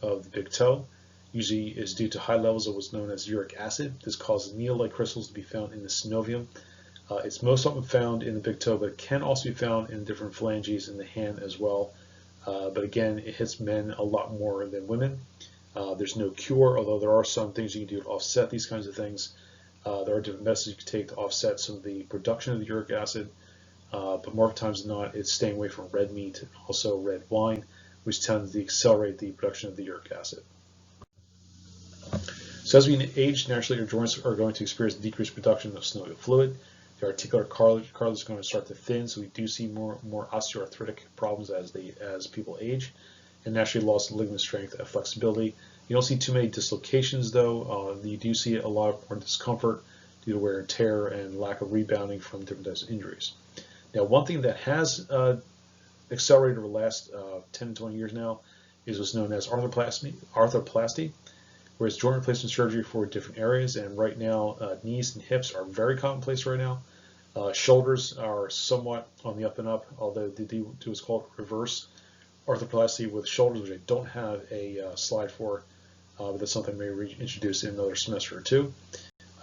of the big toe. Usually is due to high levels of what's known as uric acid. This causes needle-like crystals to be found in the synovium. It's most often found in the big toe, but it can also be found in different phalanges in the hand as well. But again, it hits men a lot more than women. There's no cure, although there are some things you can do to offset these kinds of things. There are different methods you can take to offset some of the production of the uric acid, but more times than not, it's staying away from red meat and also red wine, which tends to accelerate the production of the uric acid. So as we age, naturally our joints are going to experience decreased production of synovial fluid. The articular cartilage is going to start to thin, so we do see more osteoarthritic problems as people age, and naturally loss of ligament strength and flexibility. You don't see too many dislocations though. You do see a lot more discomfort due to wear and tear and lack of rebounding from different types of injuries. Now, one thing that has accelerated over the last 10 to 20 years now is what's known as arthroplasty, where it's joint replacement surgery for different areas. And right now, knees and hips are very commonplace right now. Shoulders are somewhat on the up and up, although they do what's called reverse arthroplasty with shoulders, which I don't have a slide for, but that's something I may reintroduce in another semester or two.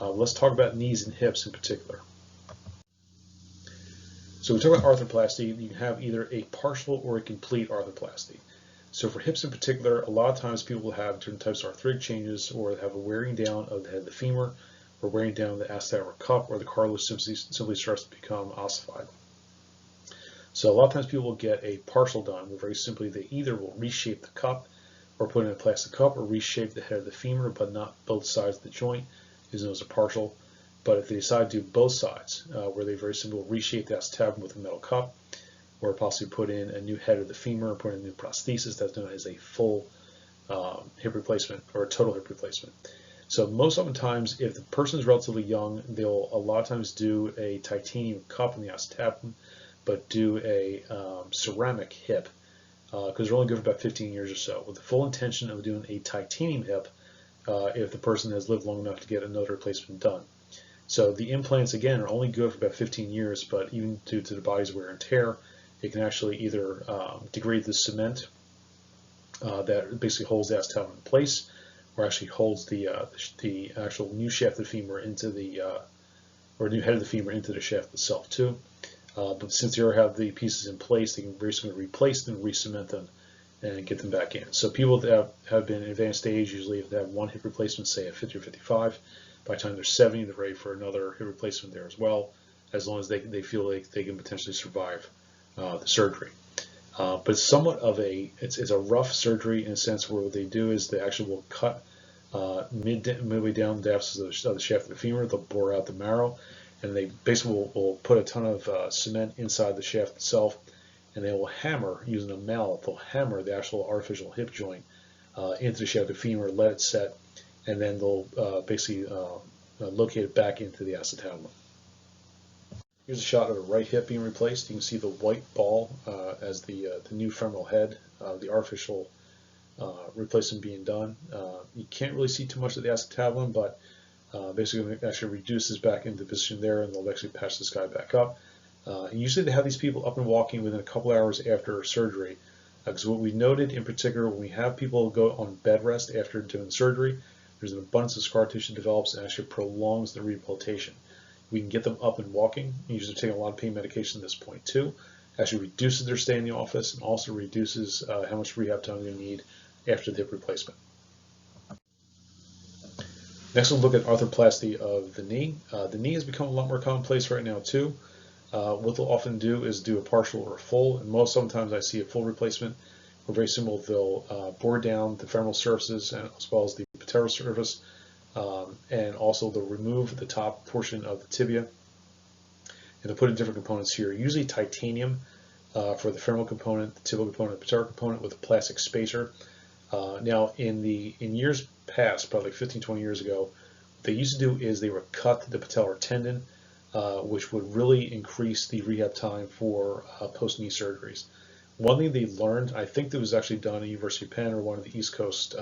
Let's talk about knees and hips in particular. So we talk about arthroplasty, you can have either a partial or a complete arthroplasty. So for hips in particular, a lot of times people will have different types of arthritic changes, or have a wearing down of the head of the femur, or wearing down the acetabular cup, or the cartilage simply starts to become ossified. So a lot of times people will get a partial done, where very simply they either will reshape the cup, or put in a plastic cup, or reshape the head of the femur, but not both sides of the joint, is known as a partial. But if they decide to do both sides, where they very simply reshape the acetabulum with a metal cup, or possibly put in a new head of the femur, or put in a new prosthesis, that's known as a full hip replacement or a total hip replacement. So most oftentimes, if the person is relatively young, they'll a lot of times do a titanium cup in the acetabulum, but do a ceramic hip, because they're only good for about 15 years or so, with the full intention of doing a titanium hip if the person has lived long enough to get another replacement done. So the implants, again, are only good for about 15 years, but even due to the body's wear and tear, it can actually either degrade the cement that basically holds the acetabulum in place, or actually holds the actual new shaft of the femur into the or a new head of the femur into the shaft itself too. But since they already have the pieces in place, they can very simply replace them, re-cement them, and get them back in. So people that have been in advanced age, usually if they have one hip replacement, say at 50 or 55, by the time they're 70, they're ready for another hip replacement there as well, as long as they feel like they can potentially survive the surgery. But it's somewhat of it's a rough surgery in a sense where what they do is they actually will cut midway down the depths of the shaft of the femur. They'll bore out the marrow, and they basically will put a ton of cement inside the shaft itself, and they will hammer, using a mallet, they'll hammer the actual artificial hip joint into the shaft of the femur, let it set, and then they'll basically locate it back into the acetabulum. Here's a shot of the right hip being replaced. You can see the white ball as the new femoral head, the artificial replacement being done. You can't really see too much of the acetabulum, but basically it actually reduces back into position there, and they'll actually patch this guy back up. And usually they have these people up and walking within a couple hours after surgery, because what we noted in particular, when we have people go on bed rest after doing surgery, there's an abundance of scar tissue develops and actually prolongs the rehabilitation. We can get them up and walking, usually taking a lot of pain medication at this point too. Actually reduces their stay in the office and also reduces how much rehab time they need after the hip replacement. Next we'll look at arthroplasty of the knee. The knee has become a lot more commonplace right now too. What they'll often do is do a partial or a full, and sometimes I see a full replacement, or very simple, they'll bore down the femoral surfaces as well as the patellar surface, and also they'll remove the top portion of the tibia, and they'll put in different components here, usually titanium for the femoral component, the tibial component, the patellar component with a plastic spacer. Now in years past, probably 15-20 years ago, what they used to do is they would cut the patellar tendon, which would really increase the rehab time for post-knee surgeries. One thing they learned, I think that was actually done at University of Penn or one of the East Coast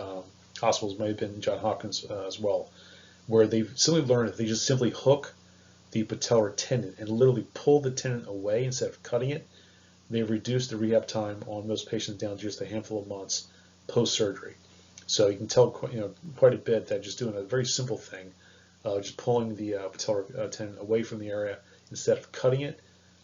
hospitals, might have been Johns Hopkins as well, where they simply learned that they just simply hook the patellar tendon and literally pull the tendon away instead of cutting it. They've reduced the rehab time on most patients down to just a handful of months post-surgery. So you can tell quite a bit that just doing a very simple thing, just pulling the patellar tendon away from the area instead of cutting it,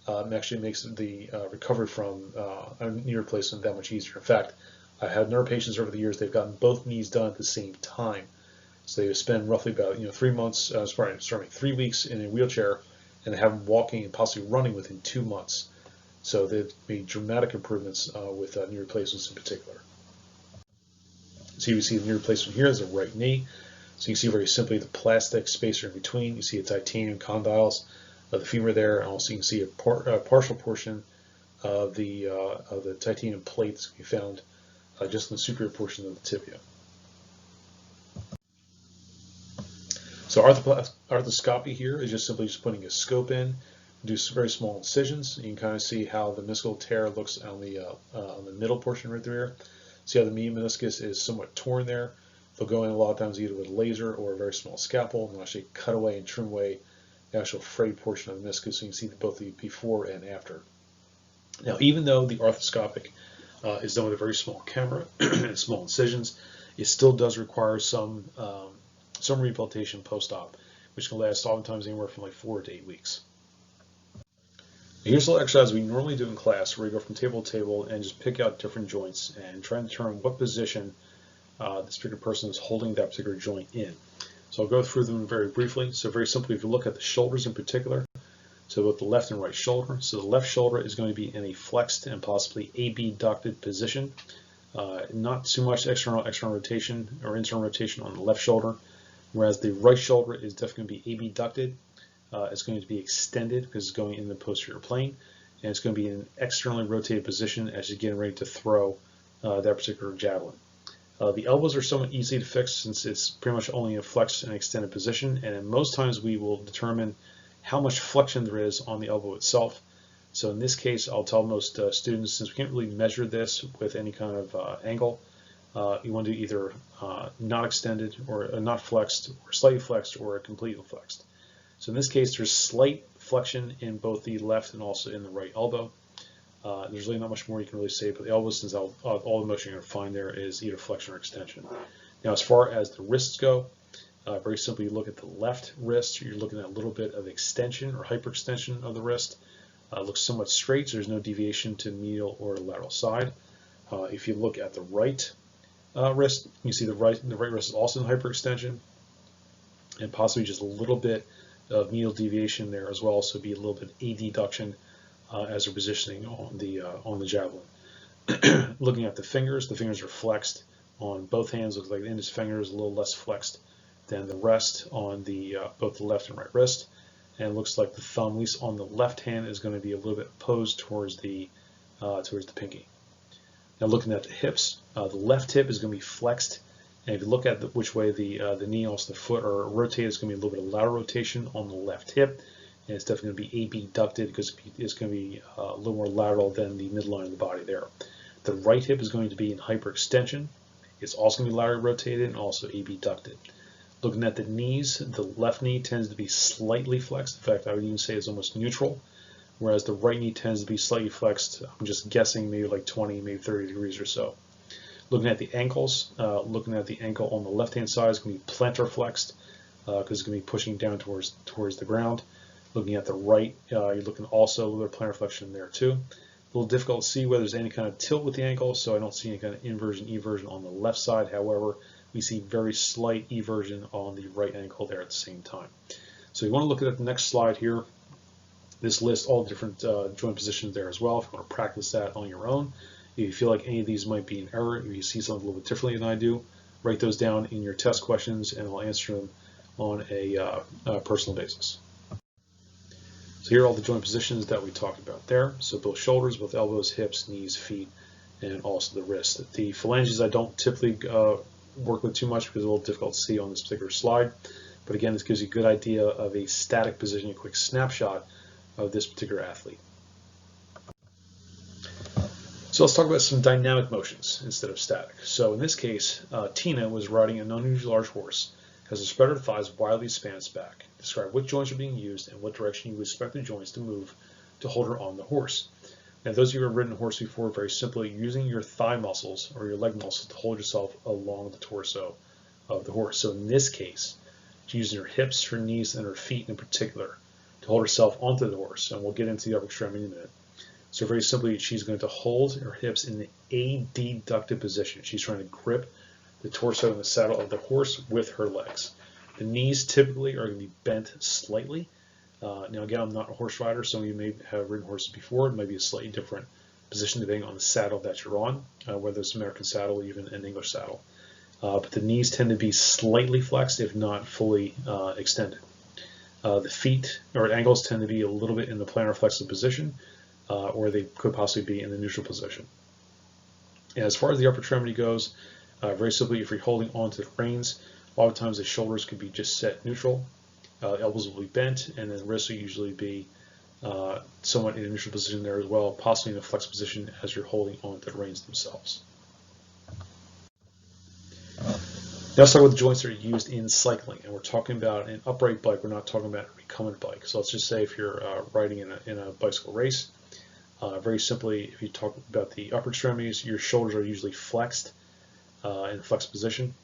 actually makes the recovery from a knee replacement that much easier. In fact, I had neuro patients over the years, they've gotten both knees done at the same time. So they spend roughly about 3 weeks in a wheelchair, and they have them walking and possibly running within 2 months. So they've made dramatic improvements with knee replacements in particular. So you see the knee replacement here is the right knee. So you can see very simply the plastic spacer in between. You see the titanium condyles of the femur there, and also you can see a partial portion of the titanium plates we found just in the superior portion of the tibia. So arthroscopy here is just simply putting a scope in, do some very small incisions. You can kind of see how the meniscal tear looks on the middle portion right there. See how the median meniscus is somewhat torn there. They'll go in a lot of times either with a laser or a very small scalpel and actually cut away and trim away the actual frayed portion of the meniscus, so you can see both the before and after. Now, even though the arthroscopic is done with a very small camera and small incisions, it still does require some rehabilitation post-op, which can last oftentimes anywhere from like 4 to 8 weeks. Here's a little exercise we normally do in class, where we go from table to table and just pick out different joints and try and determine what position this particular person is holding that particular joint in. So I'll go through them very briefly. So very simply, if you look at the shoulders in particular, so both the left and right shoulder. So the left shoulder is going to be in a flexed and possibly abducted position. Not too much external rotation or internal rotation on the left shoulder, whereas the right shoulder is definitely going to be abducted. It's going to be extended because it's going in the posterior plane, and it's going to be in an externally rotated position as you're getting ready to throw that particular javelin. The elbows are somewhat easy to fix since it's pretty much only in a flexed and extended position, and most times we will determine how much flexion there is on the elbow itself. So in this case, I'll tell most students, since we can't really measure this with any kind of angle, you want to do either not extended or not flexed, or slightly flexed, or completely flexed. So in this case, there's slight flexion in both the left and also in the right elbow. There's really not much more you can really say, but the elbow, since all the motion you're going to find there is either flexion or extension. Now, as far as the wrists go, Very simply, you look at the left wrist, you're looking at a little bit of extension or hyperextension of the wrist. Looks somewhat straight, so there's no deviation to medial or lateral side. If you look at the right wrist, you see the right wrist is also in hyperextension, and possibly just a little bit of medial deviation there as well, so be a little bit adduction as they're positioning on the javelin. Looking at the fingers are flexed on both hands. Looks like the index finger is a little less flexed than the rest on the both the left and right wrist, and it looks like the thumb, at least on the left hand, is going to be a little bit opposed towards the pinky. Now looking at the hips, the left hip is going to be flexed, and if you look at which way the knee, also the foot are rotated, it's going to be a little bit of lateral rotation on the left hip, and it's definitely going to be abducted because it's going to be a little more lateral than the midline of the body there. The right hip is going to be in hyperextension. It's also going to be laterally rotated and also abducted. Looking at the knees, the left knee tends to be slightly flexed. In fact, I would even say it's almost neutral, whereas the right knee tends to be slightly flexed. I'm just guessing maybe like 20, maybe 30 degrees or so. Looking at the ankles, looking at the ankle on the left-hand side is going to be plantar flexed because it's going to be pushing down towards the ground. Looking at the right, you're looking also a little bit of plantar flexion there too. A little difficult to see whether there's any kind of tilt with the ankle, so I don't see any kind of inversion, eversion on the left side. However, we see very slight eversion on the right ankle there at the same time. So you want to look at the next slide here. This lists all the different joint positions there as well. If you want to practice that on your own, if you feel like any of these might be an error, if you see something a little bit differently than I do, write those down in your test questions and I'll answer them on a personal basis. So here are all the joint positions that we talked about there. So both shoulders, both elbows, hips, knees, feet, and also the wrist. The phalanges I don't typically work with too much because it's a little difficult to see on this particular slide. But again, this gives you a good idea of a static position, a quick snapshot of this particular athlete. So let's talk about some dynamic motions instead of static. So in this case, Tina was riding an unusually large horse, has her spread thighs widely spanned its back. Describe what joints are being used and what direction you would expect the joints to move to hold her on the horse. Now, those of you who have ridden a horse before, very simply using your thigh muscles or your leg muscles to hold yourself along the torso of the horse. So in this case, she's using her hips, her knees, and her feet in particular to hold herself onto the horse, and we'll get into the upper extremity in a minute. So very simply, she's going to hold her hips in the adducted position. She's trying to grip the torso and the saddle of the horse with her legs. The knees typically are going to be bent slightly. Now again, I'm not a horse rider. Some of you may have ridden horses before. It might be a slightly different position depending on the saddle that you're on, whether it's American saddle or even an English saddle. But the knees tend to be slightly flexed, if not fully extended. The feet or ankles tend to be a little bit in the plantar flexible position, or they could possibly be in the neutral position. And as far as the upper extremity goes, very simply, if you're holding onto the reins, a lot of times the shoulders could be just set neutral, elbows will be bent, and then wrists will usually be somewhat in a neutral position there as well, possibly in a flex position as you're holding onto the reins themselves. Now let's talk about the joints that are used in cycling, and we're talking about an upright bike. We're not talking about a recumbent bike. So let's just say if you're riding in a bicycle race, very simply, if you talk about the upper extremities, your shoulders are usually flexed in flexed position.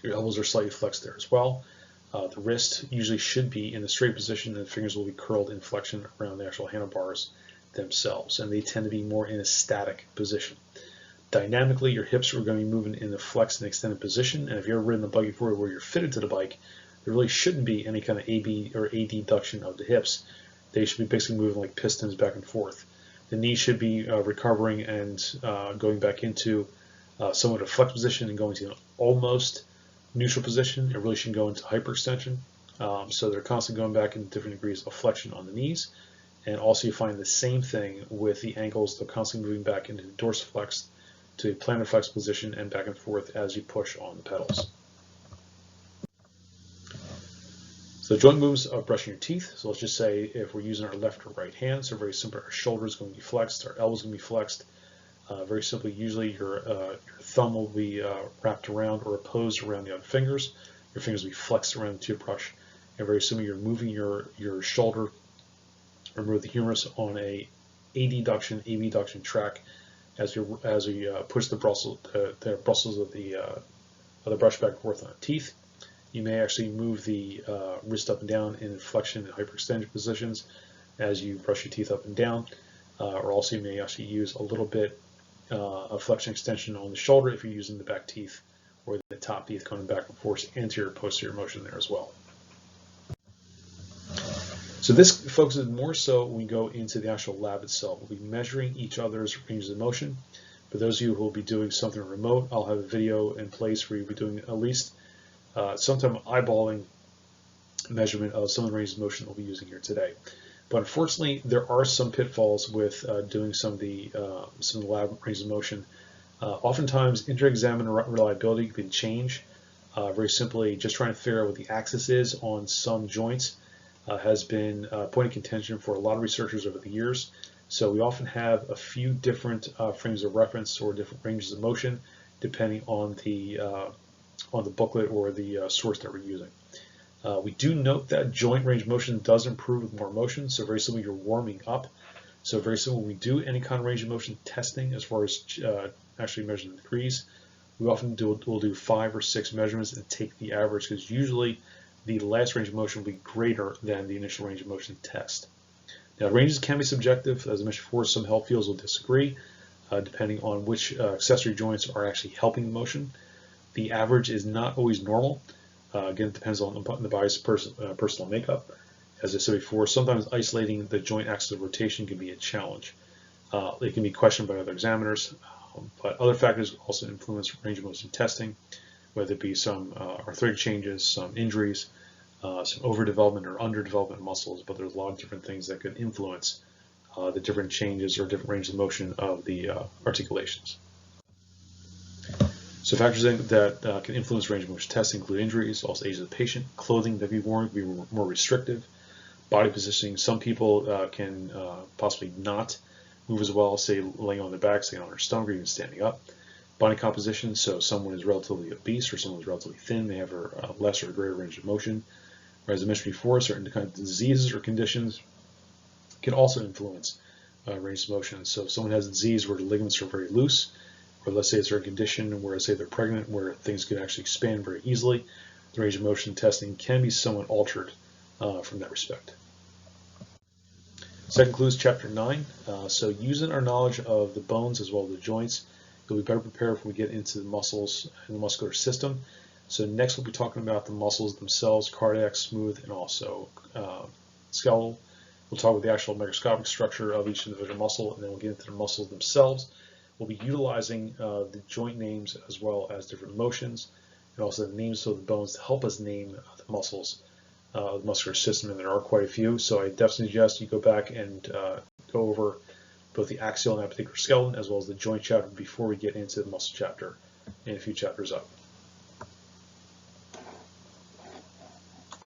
Your elbows are slightly flexed there as well. The wrist usually should be in the straight position, and the fingers will be curled in flexion around the actual handlebars themselves, and they tend to be more in a static position. Dynamically, your hips are going to be moving in the flexed and extended position, and if you've ever ridden a bike before where you're fitted to the bike, there really shouldn't be any kind of AB or adduction of the hips. They should be basically moving like pistons back and forth. The knee should be recovering and going back into somewhat of a flex position and going to an almost neutral position. It really shouldn't go into hyperextension. So they're constantly going back in different degrees of flexion on the knees. And also you find the same thing with the ankles. They're constantly moving back into the dorsiflex to a plantar flex position and back and forth as you push on the pedals. So joint moves of brushing your teeth. So let's just say if we're using our left or right hand, so very simple, our shoulder is going to be flexed, our elbows going to be flexed. Very simply, usually your thumb will be wrapped around or opposed around the other fingers. Your fingers will be flexed around the toothbrush. And very simply, you're moving your shoulder or move the humerus on a adduction, abduction track as you push the bristles of the brush back and forth on the teeth. You may actually move the wrist up and down in flexion and hyperextension positions as you brush your teeth up and down, or also you may actually use a little bit of flexion extension on the shoulder if you're using the back teeth or the top teeth going back and forth, anterior posterior motion there as well. So this focuses more so when we go into the actual lab itself. We'll be measuring each other's ranges of motion. For those of you who will be doing something remote, I'll have a video in place where you'll be doing at least sometime eyeballing measurement of some of the ranges of motion that we'll be using here today. But unfortunately, there are some pitfalls with doing some of the lab ranges of motion. Oftentimes, inter-examiner reliability can change. Very simply, just trying to figure out what the axis is on some joints has been a point of contention for a lot of researchers over the years. So we often have a few different frames of reference or different ranges of motion, depending on the booklet or the source that we're using. We do note that joint range of motion does improve with more motion. So very simply, you're warming up. So very simply, when we do any kind of range of motion testing, as far as actually measuring the degrees, we often we'll do 5 or 6 measurements and take the average, because usually the last range of motion will be greater than the initial range of motion test. Now, ranges can be subjective. As I mentioned before, some health fields will disagree depending on which accessory joints are actually helping the motion. The average is not always normal. Again, it depends on the body's personal makeup. As I said before, sometimes isolating the joint axis of rotation can be a challenge. It can be questioned by other examiners, but other factors also influence range of motion testing, whether it be some arthritic changes, some injuries, some overdevelopment or underdevelopment of muscles, but there's a lot of different things that could influence the different changes or different ranges of motion of the articulations. So factors that can influence range of motion testing include injuries, also age of the patient, clothing that be worn can be more restrictive, body positioning. Some people can possibly not move as well, say laying on their back, staying on their stomach, or even standing up. Body composition, so someone is relatively obese or someone is relatively thin, they have a less or greater range of motion. Or as I mentioned before, certain kind of diseases or conditions can also influence range of motion. So if someone has a disease where the ligaments are very loose, or let's say it's a condition where, say, they're pregnant, where things can actually expand very easily, the range of motion testing can be somewhat altered from that respect. So that concludes Chapter 9. So using our knowledge of the bones as well as the joints, you'll be better prepared when we get into the muscles and the muscular system. So next we'll be talking about the muscles themselves, cardiac, smooth, and also skeletal. We'll talk about the actual microscopic structure of each individual muscle, and then we'll get into the muscles themselves. We'll be utilizing the joint names as well as different motions, and also the names of the bones to help us name the muscles, the muscular system, and there are quite a few. So I definitely suggest you go back and go over both the axial and appendicular skeleton as well as the joint chapter before we get into the muscle chapter in a few chapters up.